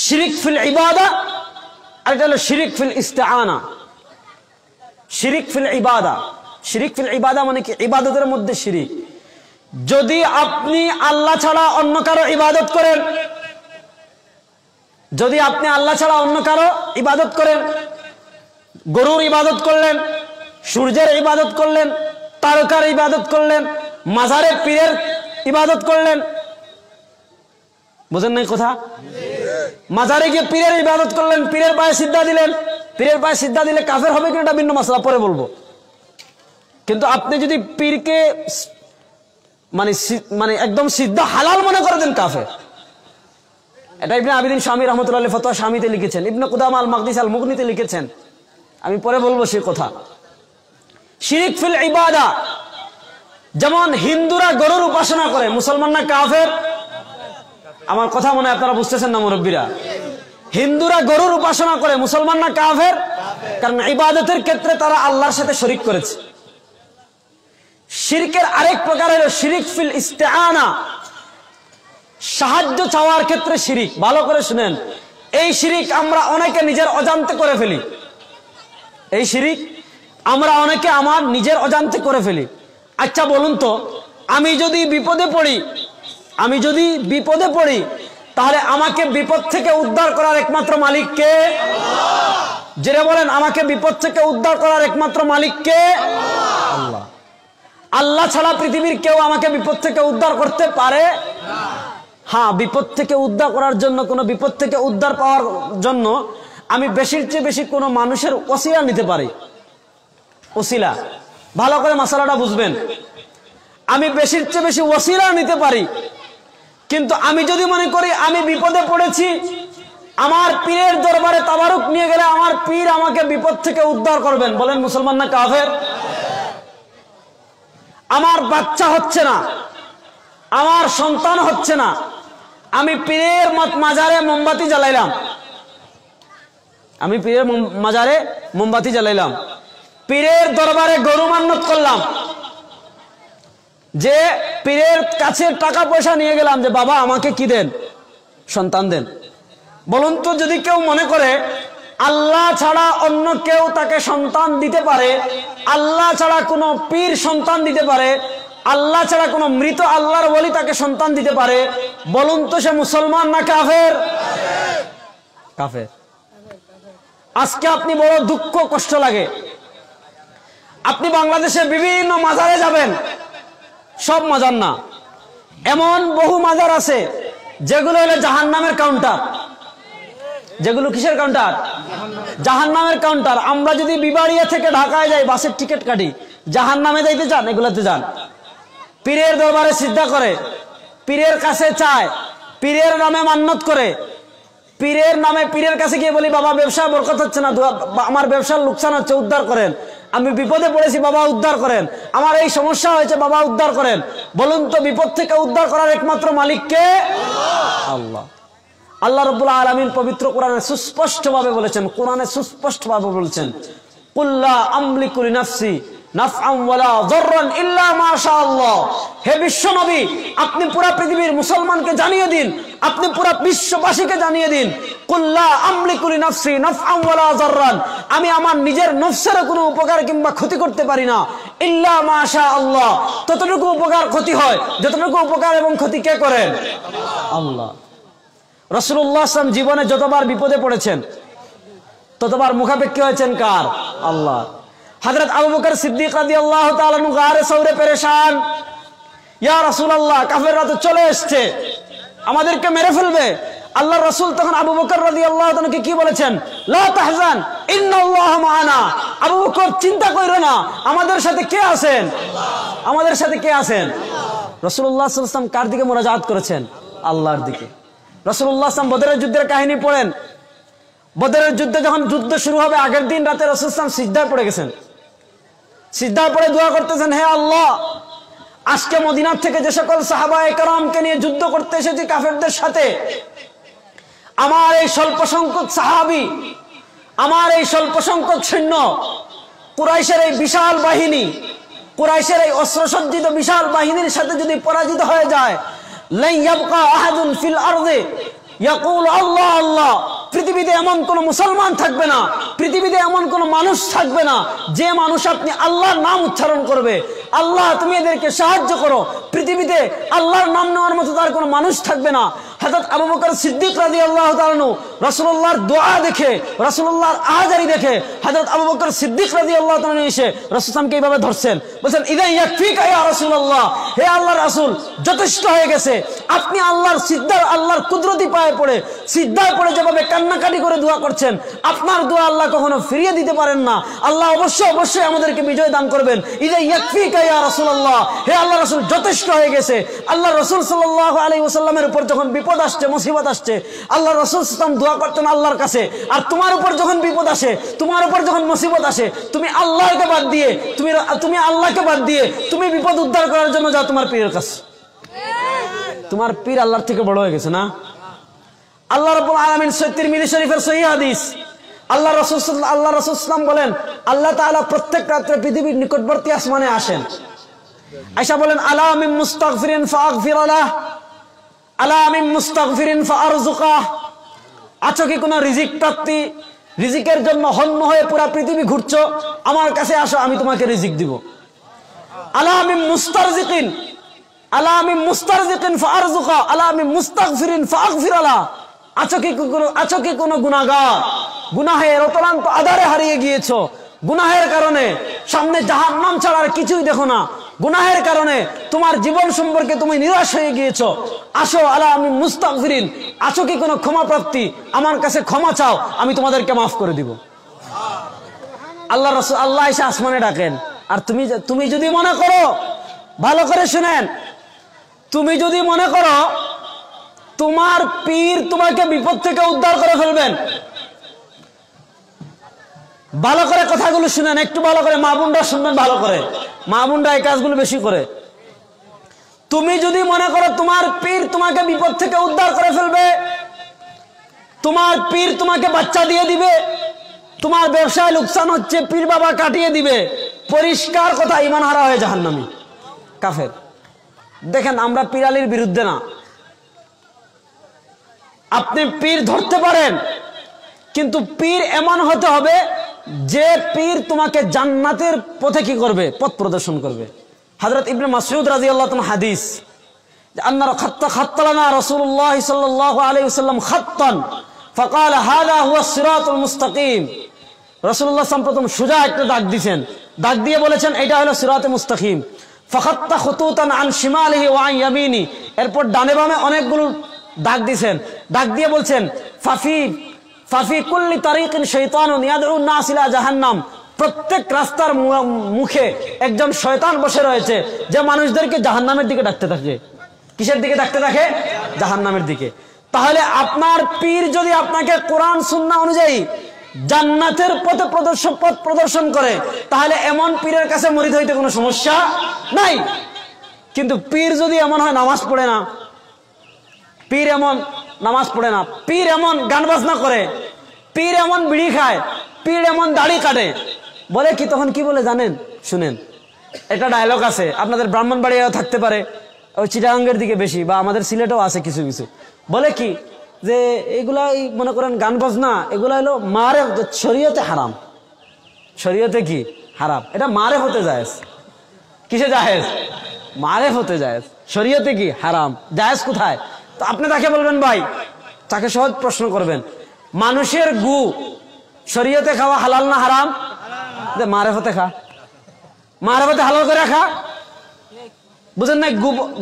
শিরিক ফিল ইবাদা, আর একটা হলো শিরিক ফিল ইস্তিআনা। শিরিক ফিল ইবাদা, শিরিক ফিল ইবাদা মানে কি? ইবাদতের মধ্যে শিরিক। যদি আপনি আল্লাহ ছাড়া অন্য কারো ইবাদত করেন, যদি আপনি আল্লাহ ছাড়া অন্য কারো ইবাদত করেন, গরুর ইবাদত করলেন, সূর্যের ইবাদত করলেন, তারকার ইবাদত করলেন, মাজারে পীরের ইবাদত করলেন, বুঝেন নাই কথা? মাজারে গিয়ে পীরের ইবাদত করলেন, পীরের পায়ে সিজদা দিলেন। পীরের পায়ে সিজদা দিলে কাফের হবে কিনা এটা ভিন্ন মাসলা, পরে বলবো। কিন্তু আপনি যদি পীরকে মানে একদম সিজদা হালাল মনে করে দেন, কাফের। এটা ইবনে আবিদিন শামী রাহমাতুল্লাহ আলাইহি ফতোয়া শামীতে লিখেছেন, ইবনে কুদামা আল মাকদিসি আল মুগনিতে লিখেছেন, আমি পরে বলবো সেই কথা। শিরিক ফিল ইবাদা, যেমন হিন্দুরা গরুর উপাসনা করে, মুসলমান না কাফের? আমার কথা মনে হয় আপনারা বুঝতেছেন না মুরব্বীরা। হিন্দুরা গরুর উপাসনা করে, মুসলমান না কাফের? কারণ ইবাদতের ক্ষেত্রে তারা আল্লাহর সাথে শরীক করেছে। শিরকের আরেক প্রকার হলো শিরিক ফিল ইস্তিআনা, সাহায্য চাওয়ার ক্ষেত্রে শিরিক। ভালো করে শুনেন, এই শিরিক আমরা অনেকে নিজের অজান্তে করে ফেলি। এই শিরিক আমরা অনেকে আমার নিজের অজান্তে করে ফেলি। আচ্ছা বলুন তো, আমি যদি বিপদে পড়ি, তাহলে আমাকে বিপদ থেকে উদ্ধার করার একমাত্র মালিক কে? যারা বলেন আমাকে বিপদ থেকে উদ্ধার করার একমাত্র মালিক কে? আল্লাহ। আল্লাহ ছাড়া পৃথিবীর কেউ আমাকে বিপদ থেকে উদ্ধার করতে পারে না। হ্যাঁ, বিপদ থেকে উদ্ধার করার জন্য, কোন বিপদ থেকে উদ্ধার পাওয়ার জন্য আমি বেশির চেয়ে বেশি কোনো মানুষের ওসিলা নিতে পারি। ওসিলা, ভালো করে মাসালাটা বুঝবেন। আমি বেশির চেয়ে বেশি ওসিলা নিতে পারি, কিন্তু আমি যদি মনে করি আমি বিপদে পড়েছি, আমার পীরের দরবারে তাবারুক নিয়ে গেলে আমার পীর আমাকে বিপদ থেকে উদ্ধার করবেন, বলেন মুসলমান না কাফের? আমার বাচ্চা হচ্ছে না, আমার সন্তান হচ্ছে না, আমি পীরের মাজারে মোমবাতি জ্বালাইলাম, আমি পীরের মাজারে মোমবাতি জ্বালাইলাম, পীরের দরবারে গরু মান্নত করলাম, যে পীরের কাছে টাকা পয়সা নিয়ে গেলাম যে বাবা আমাকে কি দেন? সন্তান দেন। বলুন তো, যদি কেউ মনে করে আল্লাহ ছাড়া অন্য কেউ তাকে সন্তান দিতে পারে, আল্লাহ ছাড়া কোনো পীর সন্তান দিতে পারে, আল্লাহ ছাড়া কোনো মৃত আল্লাহর ওলি তাকে সন্তান দিতে পারে, বলুন তো সে মুসলমান না কাফের? কাফের। আজকে আপনি বড় দুঃখ কষ্ট লাগে, আপনি বাংলাদেশে বিভিন্ন মাজারে যাবেন, সব মাজার না, এমন বহু মাজার আছে যেগুলো হলো জাহান্নামের কাউন্টার। যেগুলো কিসের কাউন্টার? জাহান্নামের কাউন্টার। আমরা যদি বিবাড়িয়া থেকে ঢাকায় যাই, বাসের টিকিট কাটি, জাহান্নামে যাইতে চান? এগুলাতে যান। পীরের দরবারে সিজদা করে, পীরের কাছে চায়, পীরের নামে মান্নত করে, পীরের নামে পীরের কাছে গিয়ে বলি বাবা ব্যবসা বরকত হচ্ছে না, আমার ব্যবসার লোকসান হচ্ছে, উদ্ধার করেন, আমি বিপদে পড়েছি বাবা উদ্ধার করেন, আমার এই সমস্যা হয়েছে বাবা উদ্ধার করেন। বলুন তো বিপদ থেকে উদ্ধার করার একমাত্র মালিক কে? আল্লাহ। আল্লাহ রাব্বুল আলামিন পবিত্র কোরআনে সুস্পষ্টভাবে বলেছেন, কোরআনে সুস্পষ্টভাবে বলেছেন, কুল্লা আমলিকু লিনাফসি নাফআন ওয়ালা যাররান ইল্লা মা শাআল্লাহ। হে বিশ্ব নবী, আপনি পুরো পৃথিবীর মুসলমানকে জানিয়ে দিন, আপনি পুরো বিশ্ববাসীকে জানিয়ে দিন, কুল্লা আমলিকু লিনাফসি নাফআন ওয়ালা যাররান, আমি আমার নিজের নফসের কোনো উপকার কিংবা ক্ষতি করতে পারি না, ইল্লা মা শাআল্লাহ, ততটুকু উপকার ক্ষতি হয় যতটুকু উপকার এবং ক্ষতি কে করেন? আল্লাহ। রাসূলুল্লাহ সাল্লাল্লাহু আলাইহি ওয়াসাল্লাম জীবনে যতবার বিপদে পড়েছেন ততবার মুখাপেক্ষী হয়েছেন কার? আল্লাহ। হযরত আবু বকর সিদ্দিক রাদিয়াল্লাহু তাআলা আনহু গারে সওরে পেরেশান, ইয়া রাসূলুল্লাহ কাফেররা তো চলে এসেছে, আমাদেরকে মেরে ফেলবে। আল্লাহর রাসূল তখন আবু বকর রাদিয়াল্লাহু তাআলা কে কি বলেছেন? লা তাহজান ইন্নাল্লাহা মা'ানা। আবু বকর চিন্তা কইরো না, আমাদের সাথে কে আছেন? আল্লাহ। আমাদের সাথে কে আছেন? রাসূলুল্লাহ সাল্লাল্লাহু আলাইহি ওয়াসাল্লাম কার দিকে মুনাজাত করেছেন? আল্লাহর দিকে। রাসূলুল্লাহ সাল্লাল্লাহু আলাইহি ওয়াসাল্লাম বদরের যুদ্ধের কাহিনী পড়েন। বদরের যুদ্ধে যখন যুদ্ধ শুরু হবে আগের দিন রাতে রাসূল সাল্লাল্লাহু আলাইহি ওয়াসাল্লাম সিজদায় পড়ে গেছেন, সিজদায় পড়ে দোয়া করতেছেন, হে আল্লাহ, আজকে মদিনা থেকে যে সকল সাহাবায়ে কেরামকে নিয়ে যুদ্ধ করতে এসেছি কাফেরদের সাথে, আমার এই স্বল্প সংখ্যক সাহাবী, আমার এই স্বল্প সংখ্যক সৈন্য, কুরাইশের এই বিশাল বাহিনী, কুরাইশের এই অস্ত্রসজ্জিত বিশাল বাহিনীর সাথে যদি পরাজিত হয়ে যায়, লা ইয়াবকা আহাদুন ফিল আরদি ইয়াকুল আল্লাহ আল্লাহ, পৃথিবীতে এমন কোন মুসলমান থাকবে না, পৃথিবীতে এমন কোন মানুষ থাকবে না যে মানুষ আপনি আল্লাহর নাম উচ্চারণ করবে, আল্লাহ তুমি এদেরকে সাহায্য করো, পৃথিবীতে আল্লাহর নাম নেওয়ার মতো তার কোনো মানুষ থাকবে না। হযরত আবু বকর সিদ্দিক রাদিয়াল্লাহু তাআলা আনহু রাসূলুল্লাহর দোয়া দেখে, রাসূলুল্লাহর আহাজারি দেখে হযরত আবু বকর সিদ্দিক রাদিয়াল্লাহু তাআলা এসে রাসূল সাল্লাল্লাহু এইভাবে ধরছেন, বলেন ইযা ইয়াকফিকা ইয়া রাসূলুল্লাহ, হে আল্লাহর রাসূল যথেষ্ট হয়ে গেছে, আপনি আল্লাহর সিজদার, আল্লাহর কুদরতি পায়ে পড়ে সিজদায় পড়ে যেভাবে কান্নাকাটি করে দোয়া করছেন, আপনার দোয়া আল্লাহ কখনো ফিরিয়ে দিতে পারেন না, আল্লাহ অবশ্যই অবশ্যই আমাদেরকে বিজয় দান করবেন। ইযা ইয়াকফিকা ইয়া রাসূলুল্লাহ, হে আল্লাহর রাসূল যথেষ্ট হয়ে গেছে। আল্লাহ রাসূল সাল্লাল্লাহু আলাইহি ওয়াসাল্লামের উপর যখন বিপদ আসছে, মুসিবত আসছে, আল্লাহ রাসূল সাল্লাল্লাহু আলাইহি ওয়াসাল্লাম দোয়া করতেন আল্লাহর কাছে, আর তোমার উপর যখন বিপদ আসে, তোমার উপর যখন মুসিবত আসে, তুমি আল্লাহকে বাদ দিয়ে, তুমি আল্লাহকে বাদ দিয়ে তুমি বিপদ উদ্ধার করার জন্য যাও তোমার পীরের কাছে। তোমার পীর আল্লাহর থেকে বড় হয়ে গেছে না? আল্লাহ রাব্বুল আলামিন তিরমিজি শরীফের সহিহ হাদিস, আল্লাহ রাসূল সাল্লাল্লাহু আলাইহি ওয়াসাল্লাম বলেন, আল্লাহ তাআলা প্রত্যেক রাতে পৃথিবীর নিকটবর্তী আসমানে আসেন, আয়েশা বলেন আলা মিন মুস্তাগফিরিন ফাগফির লাহ, আলা মিন মুস্তাগফিরিন ফারযুকাহ, আছো কি কোনো রিজিক প্রাপ্তি, রিজিকের জন্য হন্য হয়ে পুরো পৃথিবী ঘুরছো, আমার কাছে আসো আমি তোমাকে রিজিক দিব। আলা মিন মুস্তারজিকিন, আলা মিন মুস্তারজিকিন ফারযুকা, আলা মিন মুস্তাগফিরিন ফাগফির লাহ, আছো কি কোনো গুনাহগার, গুনাহের অতলান্ত আধারে হারিয়ে গিয়েছো, গুনাহের কারণে সামনে জাহান্নাম ছাড়া আর কিছুই দেখো না, গুনাহের কারণে তোমার জীবন সম্পর্কে তুমি নিরাশ হয়ে গিয়েছো, আসো আলা আমি মুস্তাগফিরিন, আছো কি কোনো ক্ষমা প্রাপ্তি, আমার কাছে ক্ষমা চাও, আমি তোমাদেরকে মাফ করে দিব। আল্লাহ রাসূল আল্লাহ এসে আসমানে ডাকেন। আর তুমি যদি মনে করো, ভালো করে শুনেন, তুমি যদি মনে করো তোমার পীর তোমাকে বিপদ থেকে উদ্ধার করে ফেলবেন, ভালো করে কথাগুলো শুনেন, একটু ভালো করে, মা বোনরা শুনবেন ভালো করে, মা বোনরা এই কাজগুলো বেশি করে। তুমি যদি মনে করো তোমার পীর তোমাকে বিপদ থেকে উদ্ধার করে ফেলবে, তোমার পীর তোমাকে বাচ্চা দিয়ে দিবে, তোমার ব্যবসায় লোকসান হচ্ছে পীর বাবা কাটিয়ে দিবে, পরিষ্কার কথা, ঈমান হারা হয়ে জাহান্নামী, কাফের। দেখেন আমরা পীর আলীর বিরুদ্ধে না, আপনি পীর ধরতে পারেন, কিন্তু পীর এমন হতে হবে যে পীর তোমাকে জান্নাতের পথে কি করবে, পথ প্রদর্শন করবে। হযরত ইবনে মাসউদ রাদিয়াল্লাহু তাআলা হাদিস, আন্না খাত্তালানা রাসূলুল্লাহ সাল্লাল্লাহু আলাইহি ওয়াসাল্লাম খাত্তান ফাকাল হাযা হুয়া সিরাতুল মুস্তাকিম। রাসূলুল্লাহ সাল্লাল্লাহু আলাইহি ওয়াসাল্লাম প্রথম সোজা একটা দাগ দিয়েছেন, দাগ দিয়ে বলেছেন এটা হলো সিরাতুল মুস্তাকিম। ফাখাত্তা খুতুতান আন শিমালিহি ওয়া আন ইয়ামিনি, এরপর ডানে বামে অনেকগুলো দাগ দিয়েছেন, দাগ দিয়ে বলছেন ফাফি কুল্লি তারিকিন শাইতানুন ইয়াদউ নাস ইলা জাহান্নাম, প্রত্যেক রাস্তার মুখে একজন শয়তান বসে রয়েছে যে মানুষদেরকে জাহান্নামের দিকে ডাকতে থাকে। কিসের দিকে ডাকতে থাকে? জাহান্নামের দিকে। তাহলে আপনার পীর যদি আপনাকে কোরআন সুন্নাহ অনুযায়ী জান্নাতের পথ প্রদর্শন করে, তাহলে এমন পীরের কাছে মুরিদ হইতে কোনো সমস্যা নাই। কিন্তু পীর যদি এমন হয় নামাজ পড়ে না, পীর এমন নামাজ পড়ে না, পীর এমন গান বাজনা করে, পীর এমন বিড়ি খায়, পীর এমন দাড়ি কাটে, বলে কি তখন কি বলে জানেন? শুনেন, এটা ডায়লগ আছে, আপনাদের ব্রাহ্মণবাড়িয়াও থাকতে পারে, ওই চিটাগাঙ্গের দিকে বেশি, বা আমাদের সিলেটেও আছে কিছু কিছু। বলে কি যে এগুলা মনে করেন গান বাজনা, এগুলা হলো মারে, শরীয়তে হারাম। শরীয়তে কি হারাম? এটা মারে হতে জায়েজ। কিসে জায়েজ? মারে হতে জায়েজ। শরীয়তে কি হারাম, জায়েজ কোথায়? তো আপনি তাকে বলবেন ভাই, তাকে সহজ প্রশ্ন করবেন, মানুষের গু শরীয়তে খাওয়া হালাল না হারাম? মারেফতে খা, মারেফতে হালাল করে খা। বুঝেন না?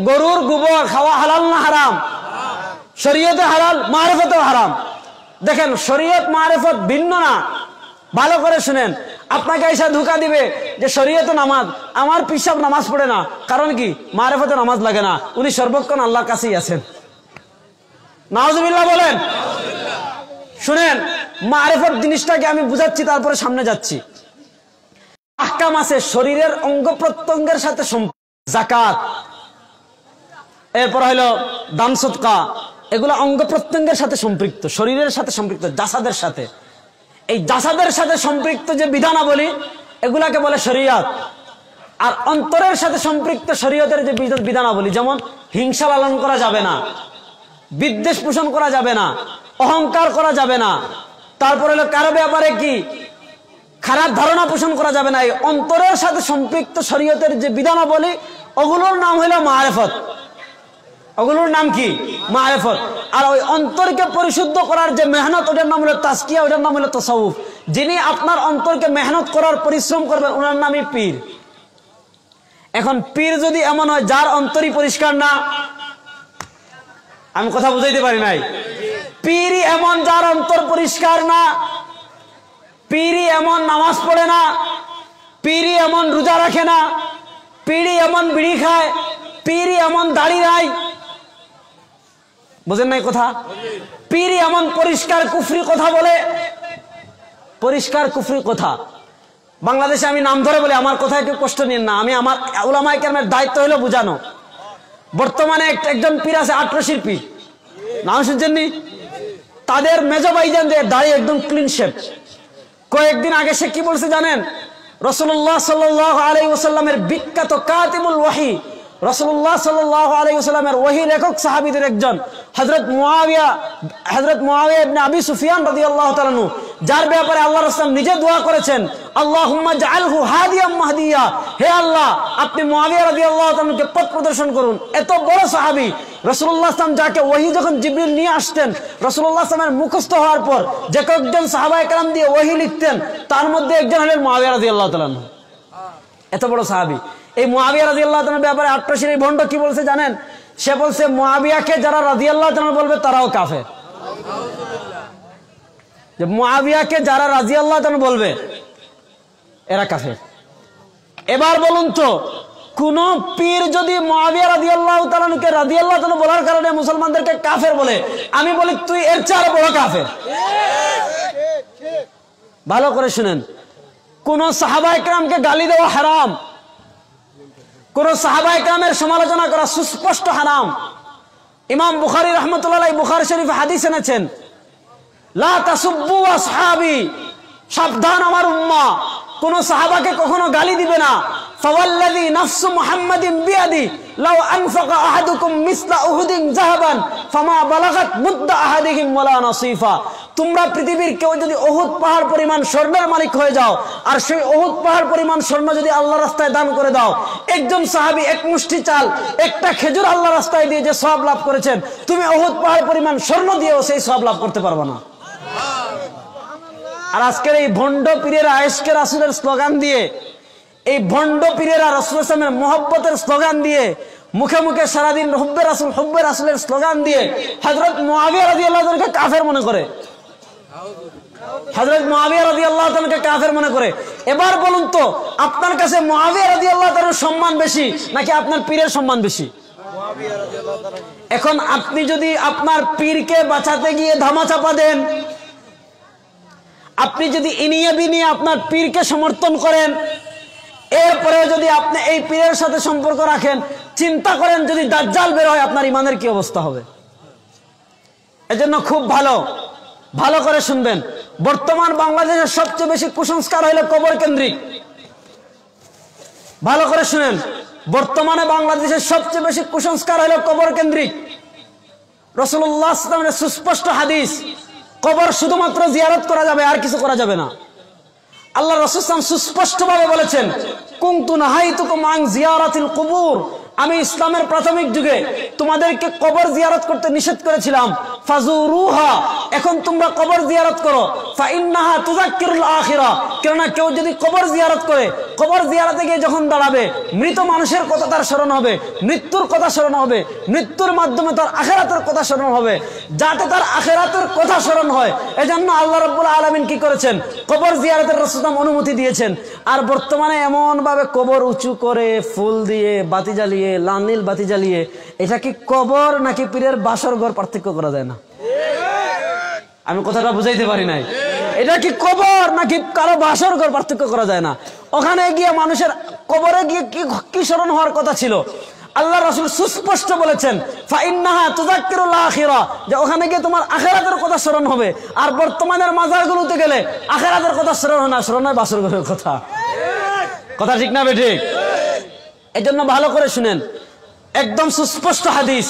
গরুর গোবর খাওয়া হালাল না হারাম? শরীয়তে হালাল, মারেফতেও হারাম। দেখেন, শরীয়ত মারেফত ভিন্ন না। ভালো করে শুনেন, আপনাকে এসে ধোঁকা দিবে যে শরীয়তে নামাজ, আমার পিসাব নামাজ পড়ে না, কারণ কি? মারেফতে নামাজ লাগে না, উনি সর্বক্ষণ আল্লাহর কাছেই আছেন। নাউজুবিল্লাহ বলেন। শুনেন, মারেফত জিনিসটাকে আমি বুঝাচ্ছি, তারপরে সামনে যাচ্ছি। আহকাম আছে শরীরের অঙ্গ প্রত্যঙ্গের সাথে, যাকাত, এরপর হলো দান সদকা, এগুলো অঙ্গ প্রত্যঙ্গের সাথে সম্পৃক্ত, শরীরের সাথে সম্পৃক্ত, জাসাদের সাথে। এই জাসাদের সাথে সম্পৃক্ত যে বিধানাবলী, এগুলাকে বলে শরীয়ত। আর অন্তরের সাথে সম্পৃক্ত শরীয়তের যে বিধানাবলী, যেমন হিংসা লালন করা যাবে না, বিদ্বেষ পোষণ করা যাবে না, অহংকার করা যাবে না, তারপর হলো কারো ব্যাপারে কি খারাপ ধারণা পোষণ করা যাবে না। এই অন্তরের সাথে সম্পৃক্ত শরীয়তের যে বিধানাবলী, ওগুলোর নাম হলো মারেফত। ওগুলোর নাম কি? মারেফত। আর ওই অন্তরকে পরিশুদ্ধ করার যে মেহনত, ওটার নাম হলো তাজকিয়া, ওটার নাম হলো তাসাউফ। যিনি আপনার অন্তরকে মেহনত করার পরিশ্রম করবেন, ওনার নামই পীর। এখন পীর যদি এমন হয় যার অন্তরই পরিষ্কার না, আমি কথা বুঝাইতে পারি নাই, পীরই এমন যার অন্তর পরিষ্কার না, পীরই এমন নামাজ পড়ে না, পীরই এমন রোজা রাখে না, পীরই এমন বিড়ি খায়, পীরই এমন দাড়ি নাই, বুঝেন নাই কথা? পীরই এমন পরিষ্কার কুফরি কথা বলে, পরিষ্কার কুফরি কথা। বাংলাদেশে আমি নাম ধরে বলি, আমার কথায় কেউ কষ্ট নিন না, আমি আমার উলামায়ে কেরামের দায়িত্ব হলো বুঝানো। বর্তমানে একজন পীর আছে, আটরশির পীর, নাম শুনছেননি? তাদের মেজো ভাইজান যে দাড়ি একদম ক্লিন শেভ। কয়েকদিন আগে সে কি বলছে জানেন? রাসূলুল্লাহ সাল্লাল্লাহু আলাইহি ওয়াসাল্লামের বিখ্যাত কাতিবুল ওয়াহি, রাসূলুল্লাহ সাল্লাল্লাহু আলাইহি ওয়াসাল্লামের ওয়াহি লেখক সাহাবীদের একজন হযরত মুআবিয়া ইবনে আবি সুফিয়ান রাদিয়াল্লাহু তাআলা আনহু, যার ব্যাপারে আল্লাহ রাসূল নিজে দোয়া করেছেন, আল্লাহুম্মা জাআলহু হাদিয়াম মাহদিয়া, হে আল্লাহ আপনি মুআবিয়া রাদিয়াল্লাহু তাআলা আনহুকে পথ প্রদর্শন করুন। এত বড় সাহাবী, রাসূলুল্লাহ সাল্লাল্লাহু আলাইহি ওয়াসাল্লাম যাকে ওহী যখন জিবরিল নিয়ে আসতেন, রাসূলুল্লাহ সাল্লাল্লাহু আলাইহি ওয়াসাল্লামের মুখস্থ হওয়ার পর যে কয়েকজন সাহাবায়ে কেরাম দিয়ে ওহী লিখতেন, তার মধ্যে একজন হলেন মুআবিয়া রাদিয়াল্লাহু তাআলা আনহু। এত বড় সাহাবী। এই মুআবিয়া রাদিয়াল্লাহু তাআলার ব্যাপারে আটরশির এই ভণ্ড কি বলছে জানেন? সে বলছে মুআবিয়াকে যারা রাদিয়াল্লাহু তাআলা বলবে তারাও কাফের। যে মুআবিয়াকে যারা রাদিয়াল্লাহু তাআলা বলবে এরা কাফের। এবার বলুন তো, কোন পীর যদি মুআবিয়া রাদিয়াল্লাহু তাআলাকে রাদিয়াল্লাহু তাআলা বলার কারণে মুসলমানদেরকে কাফের বলে, আমি বলি তুই এর চেয়ে বড় কাফের। ভালো করে শুনেন, কোন সাহাবায়ে কেরামকে গালি দেওয়া হারাম, কোন সাহাবায়ে কেরামের সমালোচনা করা সুস্পষ্ট হারাম। ইমাম বুখারী রাহমাতুল্লাহ আলাইহি বুখারী শরীফে হাদিস এনেছেন, লা তাসুব্বু আসহাবি, সাবধান আমার উম্মাহ, কোন সাহাবাকে কখনো গালি দিবে না। ফাওয়াল্লাযী নাফসু মুহাম্মাদিন বিয়াদি লাউ আনফাকা আহাদুকুম মিসলা উহুদিন যাহাবান ফামা বালাগাত মুদ্দা আহাদিহিম ওয়ালা নাসিফা। তোমরা পৃথিবীর কেউ যদি উহুদ পাহাড় পরিমাণ স্বর্ণের মালিক হয়ে যাও, আর সেই উহুদ পাহাড় পরিমাণ স্বর্ণ যদি আল্লাহ রাস্তায় দান করে দাও, একজন সাহাবী এক মুষ্টি চাল, একটা খেজুর আল্লাহ রাস্তায় দিয়ে যে সওয়াব লাভ করেছেন, তুমি উহুদ পাহাড় পরিমাণ স্বর্ণ দিয়েও সেই সওয়াব লাভ করতে পারবে না। আর আজকের এই ভণ্ড পীরেরা আয়েশকে রাসূলের স্লোগান দিয়ে, এই ভণ্ড পীরেরা রাসূলের সামনে মুহাব্বতের স্লোগান দিয়ে, মুখে মুখে সারাদিন হুব্বে রাসূলের স্লোগান দিয়ে হযরত মুআবিয়া রাদিয়াল্লাহু তাআলাকে কাফের মনে করে, হযরত মুআবিয়া রাদিয়াল্লাহু তাআলাকে কাফের মনে করে। এবার বলুন তো, আপনার কাছে মুআবিয়া রাদিয়াল্লাহু তাআলার সম্মান বেশি নাকি আপনার পীরের সম্মান বেশি? মুআবিয়া রাদিয়াল্লাহু তাআলা। এখন আপনি যদি আপনার পীরকে বাঁচাতে গিয়ে ধামাচাপা দেন, আপনি যদি ইনিয়ে বিনিয়ে আপনার পীরকে সমর্থন করেন, এরপরে যদি আপনি এই পীরের সাথে সম্পর্ক রাখেন, চিন্তা করেন যদি দাজ্জাল বের হয় আপনার ইমানের কি অবস্থা হবে। এজন্য খুব ভালো করে শুনবেন, বর্তমান বাংলাদেশের সবচেয়ে বেশি কুসংস্কার হইল কবর কেন্দ্রিক। ভালো করে শুনেন, বর্তমানে বাংলাদেশের সবচেয়ে বেশি কুসংস্কার হইল কবর কেন্দ্রিক। রাসূলুল্লাহ সাল্লাল্লাহু আলাইহি ওয়াসাল্লামের সুস্পষ্ট হাদিস, কবর শুধুমাত্র জিয়ারত করা যাবে, আর কিছু করা যাবে না। আল্লাহ রাসূল সাল্লাল্লাহু আলাইহি ওয়াসাল্লাম সুস্পষ্টভাবে বলেছেন, কুনতু নাহাইতুকুম আন জিয়ারাতিল কুবুর, আমি ইসলামের প্রাথমিক যুগে তোমাদেরকে কবর জিয়ারত করতে নিষেধ করেছিলাম, ফাজুরুহা, এখন তোমরা কবর জিয়ারত করো, ফাইন্নাহা তুযাক্কিরুল আখিরা, কেননা কেউ যদি কবর জিয়ারত করে, কবর জিয়ারতে গিয়ে যখন দাঁড়াবে, মৃত মানুষের কথা তার স্মরণ হবে, মৃত্যুর কথা স্মরণ হবে, মৃত্যুর মাধ্যমে তার আখিরাতের কথা স্মরণ হবে, যাতে তার আখিরাতের কথা স্মরণ হয়। এজন্য আল্লাহ রাব্বুল আলামিন কি করেছেন, কবর জিয়ারতের রাসূল অনুমতি দিয়েছেন। আর বর্তমানে এমন ভাবে কবর উঁচু করে ফুল দিয়ে বাতি জ্বালিয়ে, লাল বাতি জ্বালিয়ে, এটা কি কবর নাকি পীরের বাসর ঘর পার্থক্য করা যায় না? আমি কথাটা বুঝাইতে পারি নাই। এটা কি কবর নাকি কারো বাসর ঘর পার্থক্য করা যায় না? ওখানে গিয়ে মানুষের কবরে গিয়ে কি স্মরণ হওয়ার কথা ছিল? আল্লাহ রাসূল সুস্পষ্ট বলেছেন, ফাইন্নাহা তুযাক্কিরুল আখিরা, যে ওখানে গিয়ে তোমার আখিরাতের কথা স্মরণ হবে। আর বর্তমানের মাজারগুলোতে গেলে আখিরাতের কথা স্মরণ হয় না, স্মরণ হয় বাসর ঘরের কথা। কথা ঠিক না বেঠিক? এজন্য ভালো করে শুনেন, একদম সুস্পষ্ট হাদিস,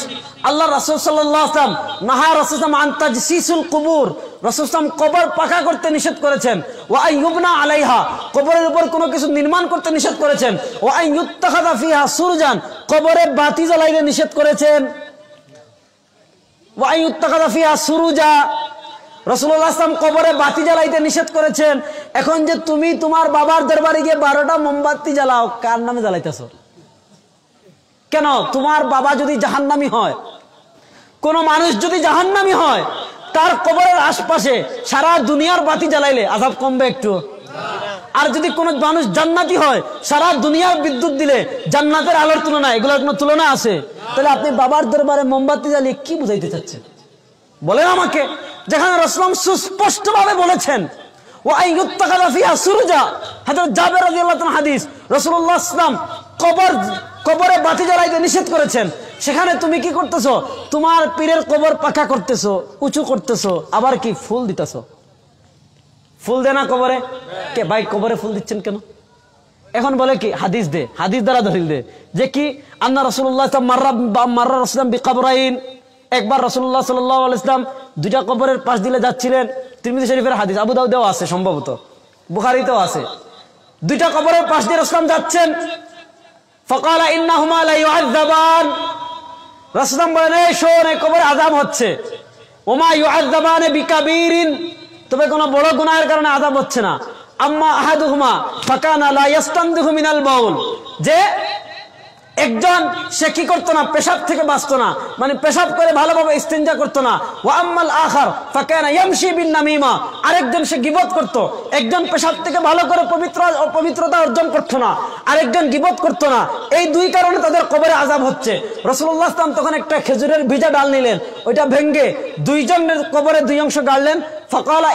আল্লাহ রাসূল সাল্লাল্লাহু আলাইহি ওয়াসাল্লাম নাহা রাসূল আন তাজসিসুল কুবুর, রাসূল সাল্লাল্লাহু কবর পাকা করতে নিষেধ করেছেন, ওয়া আইয়ুবনা আলাইহা, কবরের উপর কোনো কিছু নির্মাণ করতে নিষেধ করেছেন, ওয়া আইয়ুত্তাখাযা ফিহা সুরজান, কবরে বাতি জ্বালাইতে নিষেধ করেছেন, ওয়া আইয়ুত্তাখাযা ফিহা সুরুজা, রাসূলুল্লাহ সাল্লাল্লাহু আলাইহি ওয়াসাল্লাম কবরে বাতি জ্বালাইতে নিষেধ করেছেন। এখন যে তুমি তোমার বাবার দরবারে গিয়ে 12টা মোমবাতি জ্বালাও, কার নামে জ্বালাইতেছো? কেন? তোমার বাবা যদি জাহান্নামী হয়, কোন মানুষ যদি জাহান্নামী হয়, তার কবরের আশপাশে সারা দুনিয়ার বাতি জ্বালাইলে আযাব কমবে একটু? আর যদি কোন মানুষ জান্নাতি হয়, সারা দুনিয়ার বিদ্যুৎ দিলে জান্নাতের আলোর তুলনায় এগুলোর কোনো তুলনা আছে? তাহলে আপনি বাবার দরবারে মোমবাতি জ্বালিয়ে কি বুঝাইতে চাচ্ছেন বলেন আমাকে? যেখানে রাসূল সুস্পষ্ট ভাবে বলেছেন, ওয়া আইয়ুত্তাখাযা ফিহা সুরজা, হযরত জাবের রাদিয়াল্লাহু তাআলা হাদিস, রাসূলুল্লাহ সাল্লাল্লাহু আলাইহি ওয়াসাল্লাম কবরে বাতি জ্বালাইতে নিষেধ করেছেন, সেখানে তুমি কি করতেছো? তোমার পীরের কবর পাকা করতেছো, উঁচু করতেছো, আবার কি ফুল দিতেছো? ফুল দে না কবরে? কে ভাই কবরে ফুল দিচ্ছেন কেন? এখন বলে কি হাদিস দে, হাদিস দ্বারা দলিল দে, যে কি আন্না রাসূলুল্লাহ মাররা রাসূলুল্লাহ বিকবরাইন, একবার রাসূলুল্লাহ সাল্লাল্লাহু আলাইহি ওয়াসাল্লাম দুইটা কবরের পাশ দিলে যাচ্ছিলেন। তিরমিজি শরীফের হাদিস, আবু দাউদেও আছে, সম্ভবত বুখারীতেও আছে। দুইটা কবরের পাশ দিয়ে রাসূল যাচ্ছেন, ফাকালা ইন্নাহুমা লা ইউআযাবান, রাসূল বলেন এই শোন, এই কবরে আযাব হচ্ছে, ওমা ইউআযাবানে বিকাবীরিন, তবে কোনো বড় গুনাহের কারণে আযাব হচ্ছে না। আম্মা আহাদুহুমা ফাকানা লা ইস্তানদিহু মিনাল বাউল, যে একজন সে কি করতো না, পেশাব থেকে বাঁচতো না, মানে পেশাব করে ভালোভাবে ইস্তিনজা করতো না। ওয়া আম্মাল আখার ফাকানা ইয়ামশি বিন নামিমা, আরেকজন সে গীবত করতো। একজন পেশাব থেকে ভালো করে পবিত্রতা অর্জন করতো না, আরেকজন গীবত করতো না। এই দুই কারণে তাদের কবরে আযাব হচ্ছে। রাসূলুল্লাহ সাল্লাল্লাহু আলাইহি ওয়াসাল্লাম তখন একটা খেজুরের ভিজা ডাল নিলেন, ওইটা ভেঙ্গে দুইজনের কবরে দুই অংশ গাড়লেন। ফাকালা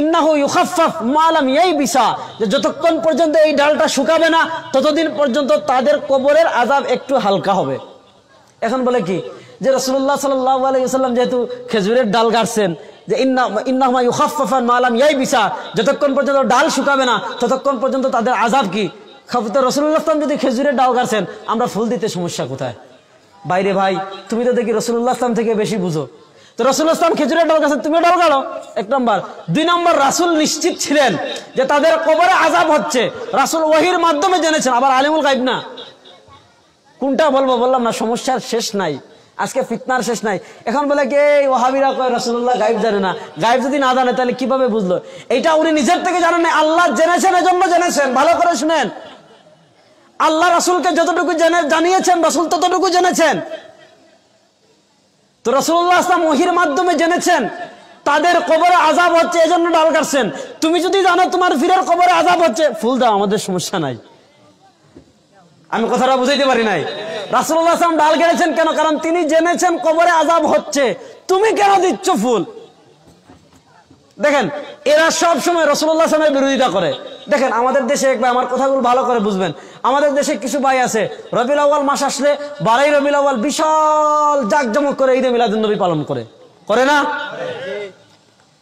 ইন্নাহু ইউখাফফাফ মা লাম ইয়াইবিসা, যে যতক্ষণ পর্যন্ত এই ডালটা শুকাবে না ততদিন পর্যন্ত তাদের কবরের আযাব একটু হালকা হবে। এখন বলে কি যে রাসূলুল্লাহ সাল্লাল্লাহু আলাইহি ওয়াসাল্লাম যেহেতু খেজুরের ডাল গাড়ছেন, যে ইন্নাহুমা ইউখাফফাফান মা লাম ইয়াইবিসা, যতক্ষণ পর্যন্ত ডাল শুকাবে না ততক্ষণ পর্যন্ত তাদের আযাব কি? খাফতে রাসূলুল্লাহ সাল্লাল্লাহু আলাইহি ওয়াসাল্লাম যদি খেজুরের ডাল গাড়ছেন, আমরা ফুল দিতে সমস্যা কোথায়? বাইরে ভাই, তুমি তো দেখি রাসূলুল্লাহ সাল্লাল্লাহু আলাইহি ওয়াসাল্লাম থেকে বেশি বুঝো। তো রাসূলুল্লাহ সাল্লাল্লাহু আলাইহি ওয়াসাল্লাম খেজুরের ডাল গাছেন, তুমিও ডাল গাড়ো, 1 নম্বর। 2 নম্বর, রাসূল নিশ্চিত ছিলেন যে তাদের কবরে আযাব হচ্ছে, রাসূল ওহীর মাধ্যমে জেনেছেন, আবার আলিমুল গায়ব না। কোনটা বলবো বললাম না, সমস্যার শেষ নাই, আজকে ফিতনার শেষ নাই। এখন বলে কে ওয়াহাবিরা কয় রাসূলুল্লাহ গায়ব জানে না, গায়ব যদি না জানে তাহলে কিভাবে বুঝলো? এটা উনি নিজের থেকে জানেন না, আল্লাহ জেনেছেন, এজন্য জেনেছেন। ভালো করে শুনেন, আল্লাহ রাসূলকে যতটুকু জানিয়েছেন রাসূল ততটুকু জেনেছেন। তো রাসূলুল্লাহ সাল্লাল্লাহু আলাইহি ওয়াসাল্লাম ওহীর মাধ্যমে জেনেছেন তাদের কবরে আযাব হচ্ছে, এজন্য ডাল কাটছেন। তুমি যদি জানো তোমার ফিরের কবরে আযাব হচ্ছে, ফুল দাও, আমাদের সমস্যা নাই। আমি কথাটা বুঝাইতে পারি নাই? রাসূলুল্লাহ সাল্লাল্লাহু আলাইহি ওয়াসাল্লাম ডাল গেড়েছেন কেন? কারণ তিনি জেনেছেন কবরে আযাব হচ্ছে, তুমি কেন দিচ্ছ ফুল? দেখেন, এরা সব সময় রাসূলুল্লাহ সাল্লাল্লাহু আলাইহি ওয়াসাল্লামের বিরোধিতা করে। দেখেন আমাদের দেশে, একবার আমার কথাগুলো ভালো করে বুঝবেন, আমাদের দেশে কিছু ভাই আছে রবিউল আউয়াল মাস আসলে 12ই রবিউল আউয়াল বিশাল জাঁকজমক করে ঈদে মিলাদুন নবী পালন করে না?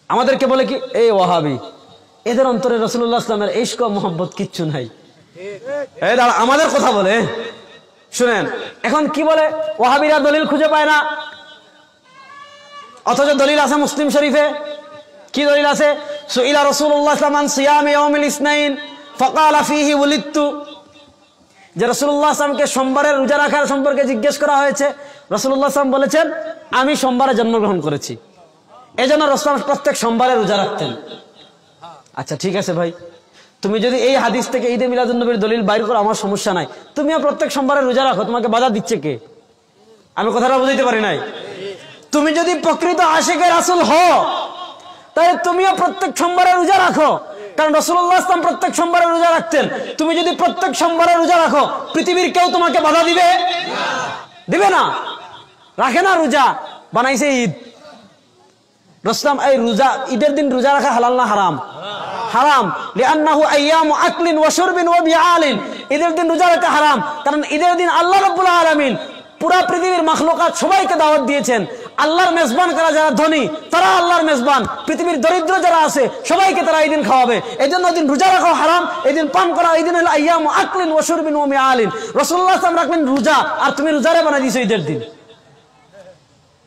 আমাদেরকে বলে কি এই ওয়াহাবি, এদের অন্তরে রাসূলুল্লাহ সাল্লাল্লাহু আলাইহি ওয়াসাল্লামের ইশক ও মুহাব্বত কিচ্ছু নাই। এই দাঁড়া, আমাদের কথা বলে শুনেন। এখন কি বলে ওয়াহাবিরা দলিল খুঁজে পায় না, অথচ দলিল আছে মুসলিম শরীফে। কি দলিল আছে? সুইলা রাসূলুল্লাহ সাল্লাল্লাহু আলাইহি ওয়াসাল্লাম সিয়াম ইয়াউমিল ইসনাইন ফাকালা ফীহি ওয়ালিদতু। যে রাসূলুল্লাহ সাল্লাল্লাহু আলাইহি ওয়াসাল্লামকে সোমবারের রোজা রাখার সম্পর্কে জিজ্ঞেস করা হয়েছে, রাসূলুল্লাহ সাল্লাল্লাহু আলাইহি ওয়াসাল্লাম বলেছেন আমি সোমবারে জন্মগ্রহণ করেছি, এজন্য রাসূলুল্লাহ প্রত্যেক সোমবারে রোজা রাখতেন। আচ্ছা ঠিক আছে ভাই, তুমি যদি এই হাদিস থেকে ঈদে মিলাদুন নবীর দলিল বাইর করো আমার সমস্যা নাই, তুমিও প্রত্যেক সোমবারে রোজা রাখো, তোমাকে বাধা দিচ্ছে কে? আমি কথাটা বুঝাইতে পারি নাই? তুমি যদি প্রকৃত আশিকে রাসূল হও তাহলে তুমিও প্রত্যেক সোমবারে রোজা রাখো, কারণ রাসূলুল্লাহ সাল্লাল্লাহু আলাইহি ওয়াসাল্লাম প্রত্যেক সোমবারে রোজা রাখতেন। তুমি যদি প্রত্যেক সোমবারে রোজা রাখো, পৃথিবীর কেউ তোমাকে বাধা দিবে? দিবে না। রাখে না রোজা, বানাইছে ঈদ। রাসূল এই রোজা, ঈদের দিন রোজা রাখা হালাল না হারাম? হারাম। লিআন্নাহু আইয়ামু আকলিন ওয়া শুরবিন ওয়া বিআলিন। ঈদের দিন রোজা রাখা হারাম, কারণ ঈদের দিন আল্লাহ রাব্বুল আলামিন পুরা পৃথিবীর মাখলুকাত সবাইকে দাওয়াত দিয়েছেন। আল্লাহর মেজবান করা যারা ধনী তারা আল্লাহর মেজবান, পৃথিবীর দরিদ্র যারা আছে সবাইকে তারা এই দিন খাওয়াবে। এজন্য দিন রোজা রাখা হারাম, এই দিন পান করা, এই দিন হলো আইয়ামু আকলিন ওয়া শুরবিন ওয়া বিআলিন। রাসূলুল্লাহ সাল্লাল্লাহু আলাইহি ওয়াসাল্লাম রাখলেন রোজা, আর তুমি রোজারে বানাই দিয়েছো ঈদের দিন।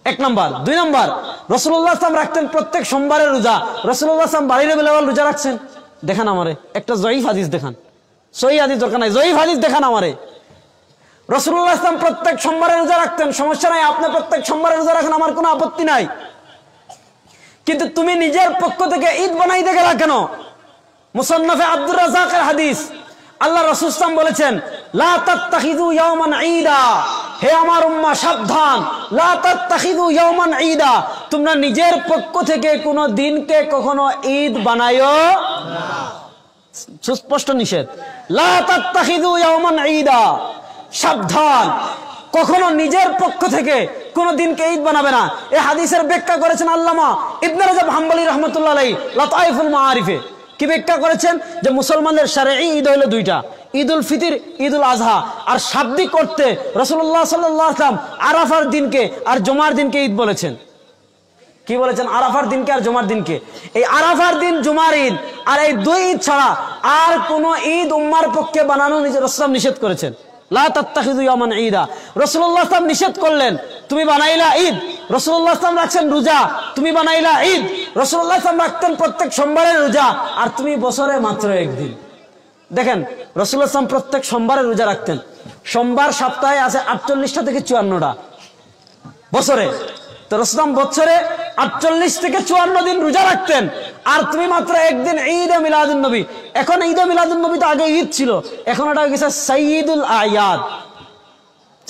1 নম্বর। 2 নম্বর, রাসূলুল্লাহ সাল্লাল্লাহু আলাইহি ওয়াসাল্লাম রাখতেন প্রত্যেক সোমবারের রোজা, রাসূলুল্লাহ সাল্লাল্লাহু আলাইহি ওয়াসাল্লাম 12 রবিউল আউয়াল রোজা রাখছেন। দেখান আমারে একটা জয়ীফ হাদিস, দেখান। সহিহ হাদিস দরকার নাই, জয়ীফ হাদিস দেখান আমারে। রাসূলুল্লাহ সাল্লাল্লাহু আলাইহি ওয়াসাল্লাম প্রত্যেক সোমবারে রোজা রাখতেন, সমস্যা নাই, আপনি প্রত্যেক সোমবারে রোজা রাখেন, আমার কোনো আপত্তি নাই। কিন্তু তুমি নিজের পক্ষ থেকে ঈদ বানাইতে গেলা কেন? মুসান্নাফে আব্দুর রাজ্জাকের হাদিস, আল্লাহ রাসূল সাল্লাল্লাহু আলাইহি ওয়াসাল্লাম বলেছেন লা তাত্তাখিযু ইয়াওমান ঈদা, হে আমার উম্মাহ সাবধান, লা তাত্তাখিযু ইয়াওমান ঈদা, তোমরা নিজের পক্ষ থেকে কোনো দিনকে কখনো ঈদ বানায়ো না। সুস্পষ্ট নিষেধ, লা তাত্তাখিযু ইয়াওমান ঈদা, সাবধান, কখনো নিজের পক্ষ থেকে কোন দিনকে ঈদ বানাবে না। এই হাদিসের ব্যাখ্যা করেছেন আল্লামা ইবনে রাজব হাম্বলী রাহমাতুল্লাহ আলাইহি লাতাইফুল মাআরিফে। কি ব্যাখ্যা করেছেন? যে মুসলমানদের শারঈ ঈদ হলো দুইটা, ঈদুল ফিতর, ঈদুল আজহা। আর শাব্দিক অর্থে রাসূলুল্লাহ সাল্লাল্লাহু আলাইহি ওয়াসাল্লাম আরাফার দিনকে আর জুমার দিনকে ঈদ বলেছেন। কি বলেছেন? আরাফার দিনকে আর জুমার দিনকে। এই আরাফার দিন, জুমার ঈদ, আর এই দুই ঈদ ছাড়া আর কোন ঈদ উম্মার পক্ষে বানানো রাসূল নিষেধ করেছেন। লা তাত্তাখিযু ইয়াওমান ঈদা, রাসূলুল্লাহ সাল্লাল্লাহু আলাইহি ওয়াসাল্লাম নিষেধ করলেন। তুমি বানাইলা ঈদ, রাসূলুল্লাহ সাল্লাল্লাহু আলাইহি ওয়াসাল্লাম রাখছেন রোজা, তুমি বানাইলা ঈদ। রাসূলুল্লাহ সাল্লাল্লাহু আলাইহি ওয়াসাল্লাম রাখতেন প্রত্যেক সোমবারের রোজা, আর তুমি বছরে মাত্র একদিন। দেখেন রাসূলুল্লাহ সাল্লাল্লাহু আলাইহি ওয়াসাল্লাম প্রত্যেক সোমবারে রোজা রাখতেন। সোমবার সপ্তাহে আছে 48টা থেকে 54টা বছরে, তো রাসূল বছরে 48 থেকে 54 দিন রোজা রাখতেন, আর তুমি মাত্র একদিন ঈদে মিলাদুন নবী। এখন ঈদে মিলাদুন নবী তো আগে ঈদ ছিল, এখন এটা হয়ে গেছে সাইয়্যিদুল আয়াদ।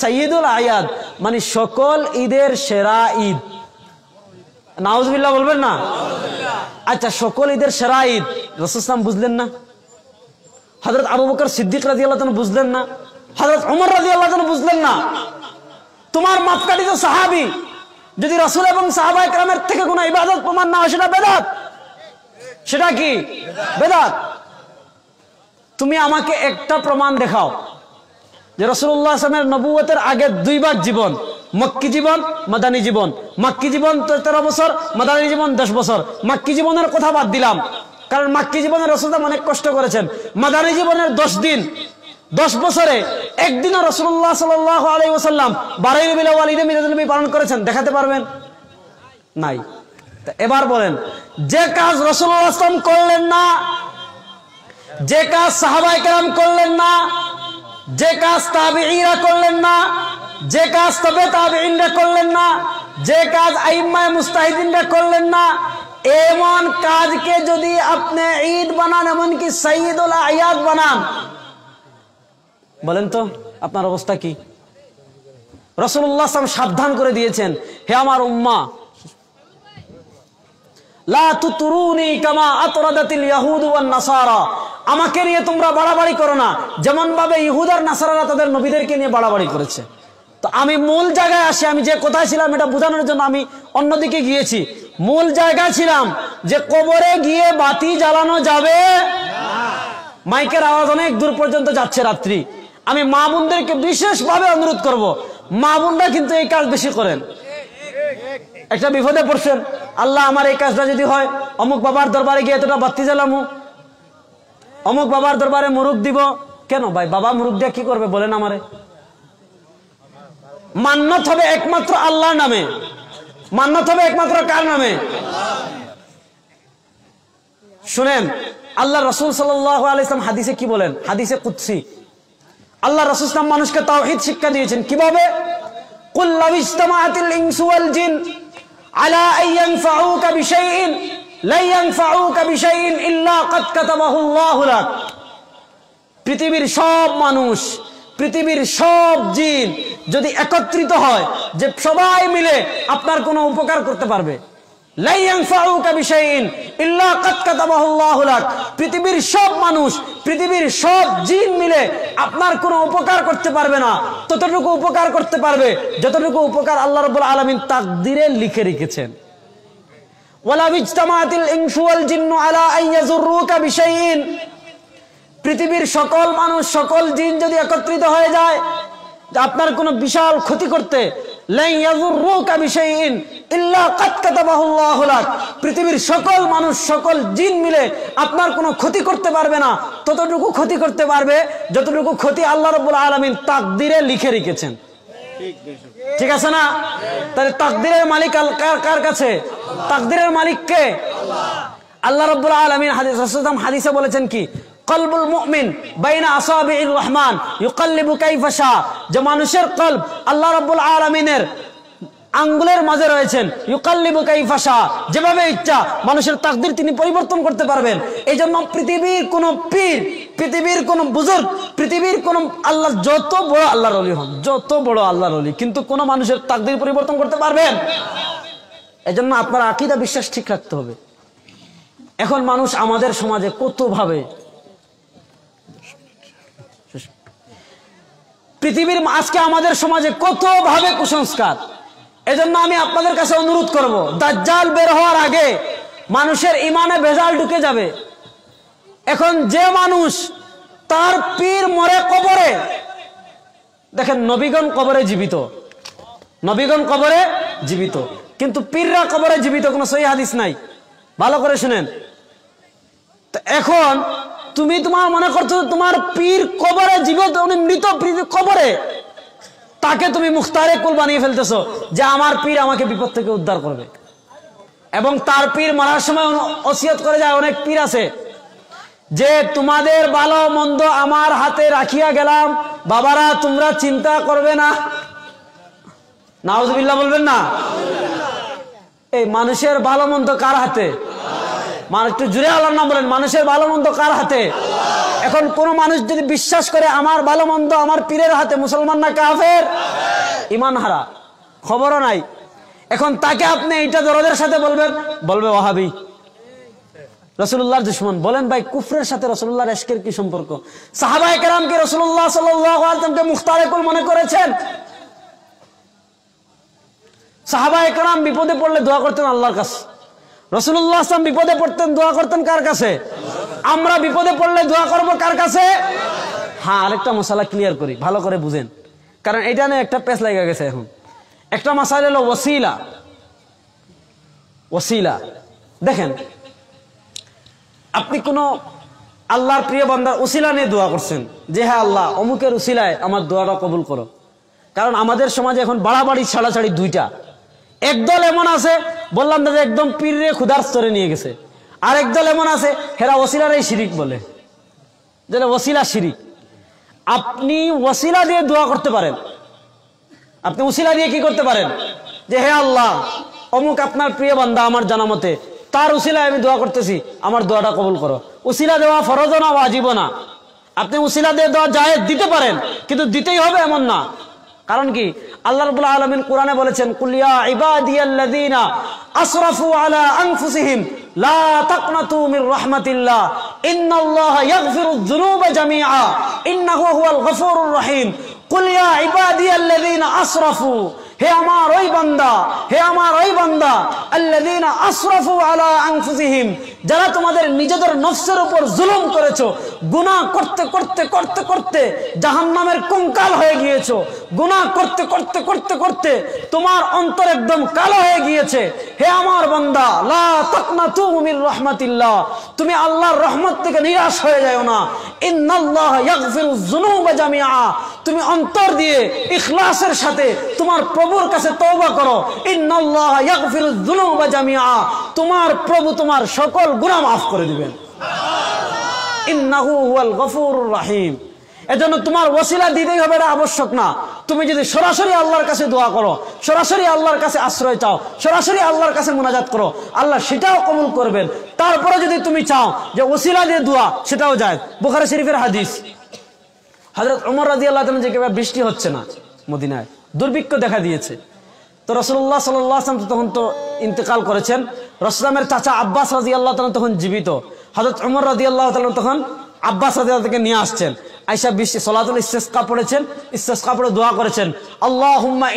সাইয়্যিদুল আয়াদ মানে সকল ঈদের সেরা ঈদ। নাউজুবিল্লাহ বলবেন না? আচ্ছা, সকল ঈদের সেরা ঈদ রাসূল সাল্লাল্লাহু আলাইহি বুঝলেন না? হযরত আবু বকর সিদ্দিক রাদিয়াল্লাহু তাআলা বুঝলেন না? হযরত ওমর রাদিয়াল্লাহু তাআলা বুঝলেন না? তোমার মাপকাঠি তো সাহাবী, যদি রাসূল এবং সাহাবায়ে কেরামের থেকে কোনো ইবাদত প্রমাণ না হয় সেটা বেদাত। সেটা কি? বেদাত। তুমি আমাকে একটা প্রমাণ দেখাও যে রাসূলুল্লাহ সাল্লাল্লাহু আলাইহি ওয়াসাল্লামের নবুয়তের আগে 2 বার জীবন, মক্কি জীবন, মাদানী জীবন। মক্কি জীবন 13 বছর, মাদানী জীবন 10 বছর। মক্কি জীবনের কথা বাদ দিলাম, কারণ মক্কি জীবনে রাসূলুল্লাহ অনেক কষ্ট করেছেন। মাদানী জীবনের 10 দিন, 10 বছরে একদিনও রাসূলুল্লাহ সাল্লাল্লাহু আলাইহি ওয়াসাল্লাম 12 রবিউল আউয়াল ঈদে মিলাদুন নবী পালন করেছেন? দেখাতে পারবেন? নাই। এবার বলেন, যে কাজ রাসূলুল্লাহ সাল্লাল্লাহু আলাইহি ওয়াসাল্লাম করলেন না, যে কাজ সাহাবায়ে কেরাম করলেন না, যে কাজ তাবিঈরা করলেন না, যে কাজ তবে তাবিঈনরা করলেন না, যে কাজ আইম্মায়ে মুজতাহিদিনরা করলেন না, এমন কাজকে যদি আপনি ঈদ বানান, এমনকি সাইয়্যিদুল আয়াদ বানান, বলেন তো আপনার অবস্থা কি? রাসূলুল্লাহ সাল্লাল্লাহু আলাইহি ওয়াসাল্লাম সাবধান করে দিয়েছেন, হে আমার উম্মাহ, লা তুতরুনি কামা আতরাদাতিল ইয়াহুদ ওয়ান নাসারা, আমাকে নিয়ে তোমরা বাড়াবাড়ি করো না যেমন ভাবে ইহুদ আর নাসারারা তাদের নবীদেরকে নিয়ে বাড়াবাড়ি করেছে। তো আমি মূল জায়গায় আসি, আমি যে কোথায় ছিলাম এটা বোঝানোর জন্য আমি অন্যদিকে গিয়েছি। মূল জায়গায় ছিলাম যে কবরে গিয়ে বাতি জ্বালানো যাবে না। মাইকের আওয়াজ অনেক দূর পর্যন্ত যাচ্ছে রাত্রি। আমি মা বোনদেরকে বিশেষভাবে অনুরোধ করব, মা বোনরা কিন্তু এই কাজ বেশি করেন। একটা বিপদে পড়ছেন, আল্লাহ আমার এই কাজটা যদি হয়, অমুক বাবার দরবারে গিয়ে এতটা বাতি জ্বালামু, অমুক বাবার দরবারে মুরুদ দিব। কেন ভাই, বাবা মুরুদ দিয়ে কি করবে বলেন আমারে? মান্নত হবে একমাত্র আল্লাহর নামে। মান্নত হবে একমাত্র কার নামে? শুনেন, আল্লাহ রাসূল সাল্লাল্লাহু আলাইহি ওয়াসাল্লাম হাদিসে কি বলেন? হাদিসে কুদসি আল্লাহ রাসূল সাল্লাল্লাহু আলাইহি ওয়াসাল্লাম মানুষকে তাওহীদ শিক্ষা দিয়েছেন। কিভাবে? কুল লাউ ইজতামাআতিল ইনসু ওয়াল জিন আলা আন ইয়ানফাউকা বিশাইইন লা ইয়ানফাউকা বিশাইইন ইল্লা ক্বাদ কাতাবাহু আল্লাহু লাক। পৃথিবীর সব মানুষ, পৃথিবীর সব জিন যদি একত্রিত হয় যে সবাই মিলে আপনার কোনো উপকার করতে পারবে, লা ইয়ানফাউকা বিশাইইন ইল্লা ক্বাদ কাতাবাহু আল্লাহু লাক, পৃথিবীর সব মানুষ, পৃথিবীর সব জিন মিলে আপনার কোনো উপকার করতে পারবে না, ততটুকু উপকার করতে পারবে যতটুকু উপকার আল্লাহ রাব্বুল আলামিন তাকদীরে লিখে রেখেছেন। ওয়ালা ইজতামাআতিল ইনসু ওয়াল জিন্নু আলা আন ইয়াযুররুকা বিশাইইন, পৃথিবীর সকল মানুষ, সকল জিন যদি একত্রিত হয়ে যায় যে আপনার কোনো বিশাল ক্ষতি করতে, লা ইয়াযুররুকা বিশাইইন ইল্লা ক্বাদ কাতাবাহু আল্লাহু লাক, পৃথিবীর সকল মানুষ, সকল জিন মিলে আপনার কোনো ক্ষতি করতে পারবে না, ততটুকু ক্ষতি করতে পারবে যতটুকু ক্ষতি আল্লাহ রাব্বুল আলামিন তাকদীরে লিখে রেখেছেন। ঠিক আছে না? তাহলে তাকদীরের মালিক কার কাছে? তাকদীরের মালিক কে? আল্লাহ রাব্বুল আলামিন হাদিসে বলেছেন কি? কলবুল মুমিন বাইনা আসাবির রহমান ইউকাল্লিবু কাইফা শা, যে মানুষের কলব আল্লাহ রাব্বুল আলামিনের আঙ্গুলের মাঝে রয়েছেন, ইউকাল্লিবু কাইফা শা, যেভাবে ইচ্ছা মানুষের তাকদীর তিনি পরিবর্তন করতে পারবেন। এই জন্য পৃথিবীর কোন পীর, পৃথিবীর কোন বুজুর্গ, পৃথিবীর কোন আল্লাহ যত বড় আল্লাহর ওলি হন, যত বড় আল্লাহর ওলি, কিন্তু কোন মানুষের তাকদীর পরিবর্তন করতে পারবেন? এই জন্য আপনার আকীদা বিশ্বাস ঠিক রাখতে হবে। এখন মানুষ আমাদের সমাজে কত ভাবে, পৃথিবীর আজকে আমাদের সমাজে কত ভাবে কুসংস্কার। এজন্য আমি আপনাদের কাছে অনুরোধ করব, দাজ্জাল বের হওয়ার আগে মানুষের ইমানে ভেজাল ঢুকে যাবে। এখন যে মানুষ তার পীর মরে কবরে, দেখেন নবীগণ কবরে জীবিত, নবীগণ কবরে জীবিত, কিন্তু পীররা কবরে জীবিত, কোনো সহিহ হাদিস নাই। ভালো করে শুনেন। তো এখন তুমি তোমার মনে করছো তোমার পীর কবরে জীবিত, উনি মৃত কবরে, তাকে তুমি মুখতারে কুল বানিয়ে ফেলতেছো যে আমার পীর আমাকে বিপদ থেকে উদ্ধার করবে। এবং তার পীর মারার সময় ওসিয়ত করে যায়, অনেক পীর আছে যে তোমাদের ভালো মন্দ আমার হাতে রাখিয়া গেলাম, বাবারা তোমরা চিন্তা করবে না। নাউজুবিল্লাহ বলবেন না? এই মানুষের ভালো মন্দ কার হাতে? একটু জুড়ে আল্লাহর নাম বলেন। মানুষের ভালো মন্দ কার হাতে? এখন কোন মানুষ যদি বিশ্বাস করে আমার ভালো মন্দ আমার পীরের হাতে, মুসলমান না কাফের? ঈমান হারা, খবরও নাই। এখন তাকে আপনি এইটা দরদের সাথে বলবেন, বলবে ওয়াহাবি, রাসূলুল্লাহর দুশমন। বলেন ভাই, কুফরের সাথে রাসূলুল্লাহর ইশকের কি সম্পর্ক? সাহাবায়ে কেরাম কি রাসূলুল্লাহ সাল্লাল্লাহু আলাইহি ওয়াসাল্লামকে মুখতারে কুল মনে করেছেন? সাহাবায়ে কেরাম বিপদে পড়লে দোয়া করতেন আল্লাহর কাছে। রাসূলুল্লাহ সাল্লাল্লাহু আলাইহি ওয়াসাল্লাম বিপদে পড়তেন, দোয়া করতেন কার কাছে? আমরা বিপদে পড়লে দোয়া করব কার কাছে? হ্যাঁ, আরেকটা মশালা ক্লিয়ার করি, ভালো করে বুঝেন, কারণ এটা নিয়ে একটা পেচ লাগা গেছে। এখন একটা মাসালা হলো ওসিলা। ওসিলা দেখেন, আপনি কোন আল্লাহর প্রিয় বান্দার উসিলা নিয়ে দোয়া করছেন যে হ্যাঁ আল্লাহ অমুকের উসিলায় আমার দোয়াটা কবুল করো। কারণ আমাদের সমাজে এখন বাড়াবাড়ি ছাড়াছাড়ি দুইটা। একদল এমন আছে বললাম যে একদম পীরে ক্ষুধার স্তরে নিয়ে গেছে। আরেক দল এমন আছে হেরা ওসিলারই শিরিক বলে, যেটা ওসিলা শিরিক। আপনি ওসিলা দিয়ে দোয়া করতে পারেন। আপনি ওসিলা দিয়ে কি করতে পারেন? যে হে আল্লাহ, অমুক আপনার প্রিয় বান্দা আমার জানা মতে, তার উসিলায় আমি দোয়া করতেছি, আমার দোয়াটা কবুল করো। উসিলা দেওয়া ফরজ না ওয়াজিব না। আপনি উসিলা দিয়ে দোয়া জায়েজ দিতে পারেন, কিন্তু দিতেই হবে এমন না। কারণ কি? আল্লাহ রাব্বুল আলামিন কোরআনে বলেছেন, কুল ইয়া ইবাদিয়াল্লাযীনা আসরাফু আলা আনফুসিহিম লা তাকনাতু মির রাহমাতিল্লাহ ইন্নাল্লাহা ইয়াগফিরুয যুনুবা জামিআ ইন্নাহু হুয়াল গফুরুর রহিম। কুল ইয়া ইবাদিয়াল্লাযীনা আসরাফু, হে আমার ওই বান্দা, হে আমার ওই বান্দা, আল্লাযীনা আসরাফু আলা আনফুসিহিম, যারা তোমাদের নিজেদের নফসের উপর জুলুম করেছো, গুনাহ করতে করতে করতে করতে জাহান্নামের কঙ্কাল হয়ে গিয়েছো, গুনাহ করতে করতে করতে করতে তোমার অন্তর একদম কালো হয়ে গিয়েছে। হে আমার বান্দা, লা তাকনাতু মির রাহমাতিল্লাহ, তুমি আল্লাহর রহমত থেকে নিরাশ হয়ে যাও না। ইন্নাল্লাহা ইয়াগফিরুয যুনুবা জামিআ, তুমি অন্তর দিয়ে ইখলাসের সাথে তোমার প্রভুর কাছে তওবা করো। ইন্নাল্লাহা ইয়াগফিরুয যুনুবা জামিআ, তোমার প্রভু তোমার সকল গুনাহ মাফ করে দিবেন। ইন্নাহু হুয়াল গফুরুর রহিম। এজন্য তোমার ওসিলা দিতেই হবে, এটা আবশ্যক না। তুমি যদি সরাসরি আল্লাহর কাছে দোয়া করো, সরাসরি আল্লাহর কাছে আশ্রয় চাও, সরাসরি আল্লাহর কাছে মুনাজাত করো, আল্লাহ সেটাও কবুল করবেন। তারপরে যদি তুমি চাও যে ওসিলা দিয়ে দোয়া, সেটাও যায়। বুখারী শরীফের হাদিস, হযরত ওমর রাদিয়াল্লাহু তাআলা যে বৃষ্টি হচ্ছে না মদিনায়, দুর্ভিক্ষ দেখা দিয়েছে। তো রাসূলুল্লাহ সাল্লাল্লাহু আলাইহি ওয়াসাল্লাম তখন তো ইন্তেকাল করেছেন। রাসূলের চাচা আব্বাস রাদিয়াল্লাহু তাআলা তখন জীবিত। হযরত ওমর রাদিয়াল্লাহু তাআলা তখন আব্বাস রাদিয়াল্লাহু থেকে নিয়ে আসছেন। আয়েশা বৃষ্টি সালাতুল ইস্তিসকা পড়েছেন, ইস্তিসকা পড়ে দোয়া করেছেন, আল্লাহুম্মা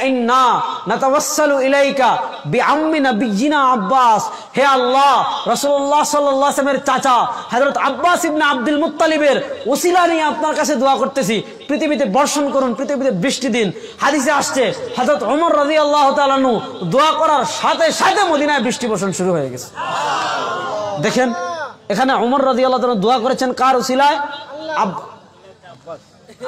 ইন্না নাতাওয়াসসালু ইলাইকা বিআম্মি নাবিয়িনা আব্বাস। হে আল্লাহ, রাসূলুল্লাহ সাল্লাল্লাহু আলাইহি ওয়াসাল্লামের চাচা হযরত আব্বাস ইবনে আব্দুল মুত্তালিবের ওসিলা নিয়ে আপনার কাছে দোয়া করতেছি, পৃথিবীতে বর্ষণ করুন, পৃথিবীতে বৃষ্টি দিন। হাদিসে আসছে হযরত ওমর রাদিয়াল্লাহু তাআলা আনহু দোয়া করার সাথে সাথে মদিনায় বৃষ্টি বর্ষণ শুরু হয়ে গেছে। দেখেন, এখানে ওমর রাদিয়াল্লাহু তাআলা দোয়া করেছেন কার ওসিলায়?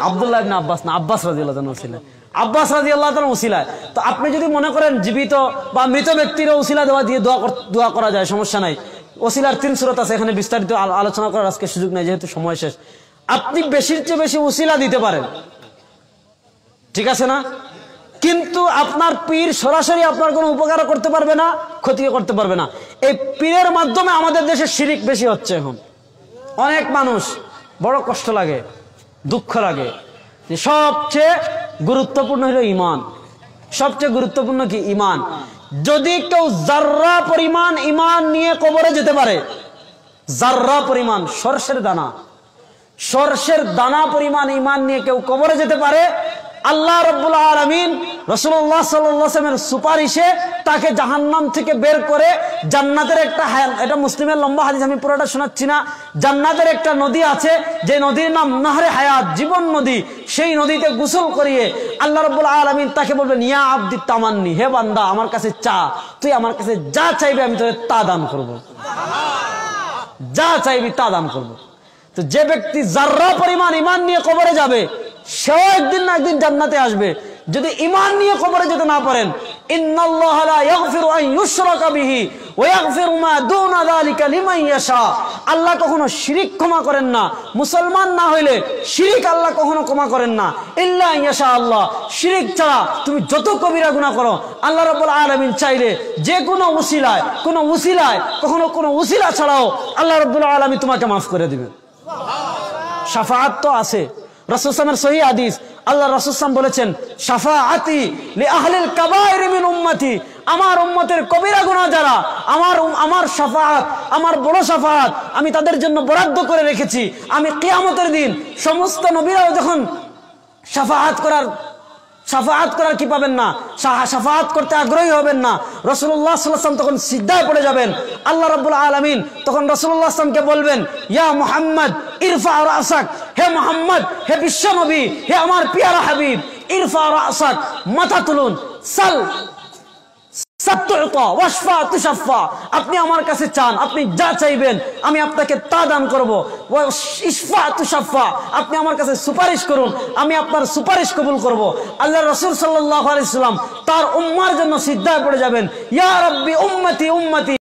আব্দুল্লাহ ইবনে আব্বাস না, আব্বাস রাদিয়াল্লাহু তাআলা ওসিলায়, আব্বাস রাদিয়াল্লাহু তাআলা ওসিলায়। তো আপনি যদি মনে করেন জীবিত বা মৃত ব্যক্তির ওসিলা দেওয়া দিয়ে দোয়া করা যায়, সমস্যা নাই। ওসিলার 3 সূরত আছে, এখানে বিস্তারিত আলোচনা করার আজকে সুযোগ নাই, যেহেতু সময় শেষ। আপনি বেশির চেয়ে বেশি ওসিলা দিতে পারেন, ঠিক আছে না? কিন্তু আপনার পীর সরাসরি আপনার কোনো উপকার করতে পারবে না, ক্ষতিও করতে পারবে না। এই পীরের মাধ্যমে আমাদের দেশে শিরিক বেশি হচ্ছে। এখন অনেক মানুষ, বড় কষ্ট লাগে, দুঃখ লাগে। সবচেয়ে গুরুত্বপূর্ণ হলো ঈমান। সবচেয়ে গুরুত্বপূর্ণ কি? ঈমান। যদি কেউ জাররা পরিমাণ ঈমান নিয়ে কবরে যেতে পারে, জাররা পরিমাণ, সরষের দানা পরিমাণ ঈমান নিয়ে কেউ কবরে যেতে পারে, আল্লাহ রাব্বুল আলামিন রাসূলুল্লাহ সাল্লাল্লাহু আলাইহি ওয়াসাল্লামের সুপারিশে তাকে জাহান্নাম থেকে বের করে জান্নাতের একটা, এটা মুসলিমের লম্বা হাদিস, আমি পুরোটা শোনাচ্ছি না। জান্নাতের একটা নদী আছে, যে নদীর নাম নাহরে হায়াত, জীবন নদী। সেই নদীতে গোসল করিয়ে আল্লাহ রাব্বুল আলামিন তাকে বলবেন, ইয়া আব্দি তামান্নি, হে বান্দা আমার কাছে চা, তুই আমার কাছে যা চাইবে আমি তোকে তা দান করব, যা চাইবি তা দান করব। তো যে ব্যক্তি জাররা পরিমাণ ঈমান নিয়ে কবরে যাবে, সেও একদিন না একদিন জান্নাতে আসবে। যদি ঈমান নিয়ে কবরে যেতে না পারেন, ইন্নাল্লাহা লা ইয়াগফিরু আন ইউশরাকা বিহি ওয়া ইয়াগফিরু মা দুনা যালিকা লিমান ইয়াশা। আল্লাহ কখনো শিরিক ক্ষমা করেন না। মুসলমান না হইলে শিরিক আল্লাহ কখনো ক্ষমা করেন না, ইল্লা ইয়াশা আল্লাহ। শিরিক ছাড়া তুমি যত কবিরা গুনাহ করো, আল্লাহ রাব্বুল আলামিন চাইলে যে কোনো উসিলায় কখনো কোনো উসিলা ছাড়াও আল্লাহ রাব্বুল আলামিন তোমাকে মাফ করে দিবেন। শাফাআত তো আছে, রাসূল সাল্লাল্লাহু আলাইহি ওয়াসাল্লামের সহিহ হাদিস, আল্লাহ রাসূল সাল্লাল্লাহু আলাইহি ওয়াসাল্লাম বলেছেন, শাফাআতি লি আহলিল কাবায়ের মিন উম্মতি, আমার উম্মতের কবিরা গুনাহ যারা, আমার শাফাআত, আমার বড় শাফাআত আমি তাদের জন্য বরাদ্দ করে রেখেছি। আমি কিয়ামতের দিন সমস্ত নবীরাও যখন শাফাআত করার কি পাবেন না, শাফাআত করতে আগ্রহী হবেন না, রাসূলুল্লাহ সাল্লাল্লাহু আলাইহি ওয়াসাল্লাম তখন সিজদায় পড়ে যাবেন। আল্লাহ রাব্বুল আলামিন তখন রাসূলুল্লাহ সাল্লাল্লাহু আলাইহি ওয়াসাল্লামকে বলবেন, ইয়া মুহাম্মদ ইরফা রাসাক, হে মুহাম্মদ, হে বিশ্ব নবী, হে আমার পিয়ারা হাবিব, ইরফা রাসাক, মাথা তুলুন, সাল সাতুতা ওয়াশফা তুশাফা, আপনি আমার কাছে চান, আপনি যা চাইবেন আমি আপনাকে তা দান করব। ইশফা তুশাফা, আপনি আমার কাছে সুপারিশ করুন, আমি আপনার সুপারিশ কবুল করব। আল্লাহ রাসূল সাল্লাল্লাহু আলাইহি ওয়াসাল্লাম তার উম্মার জন্য সিজদায় পড়ে যাবেন, ইয়া রাব্বি উম্মতি উম্মতি।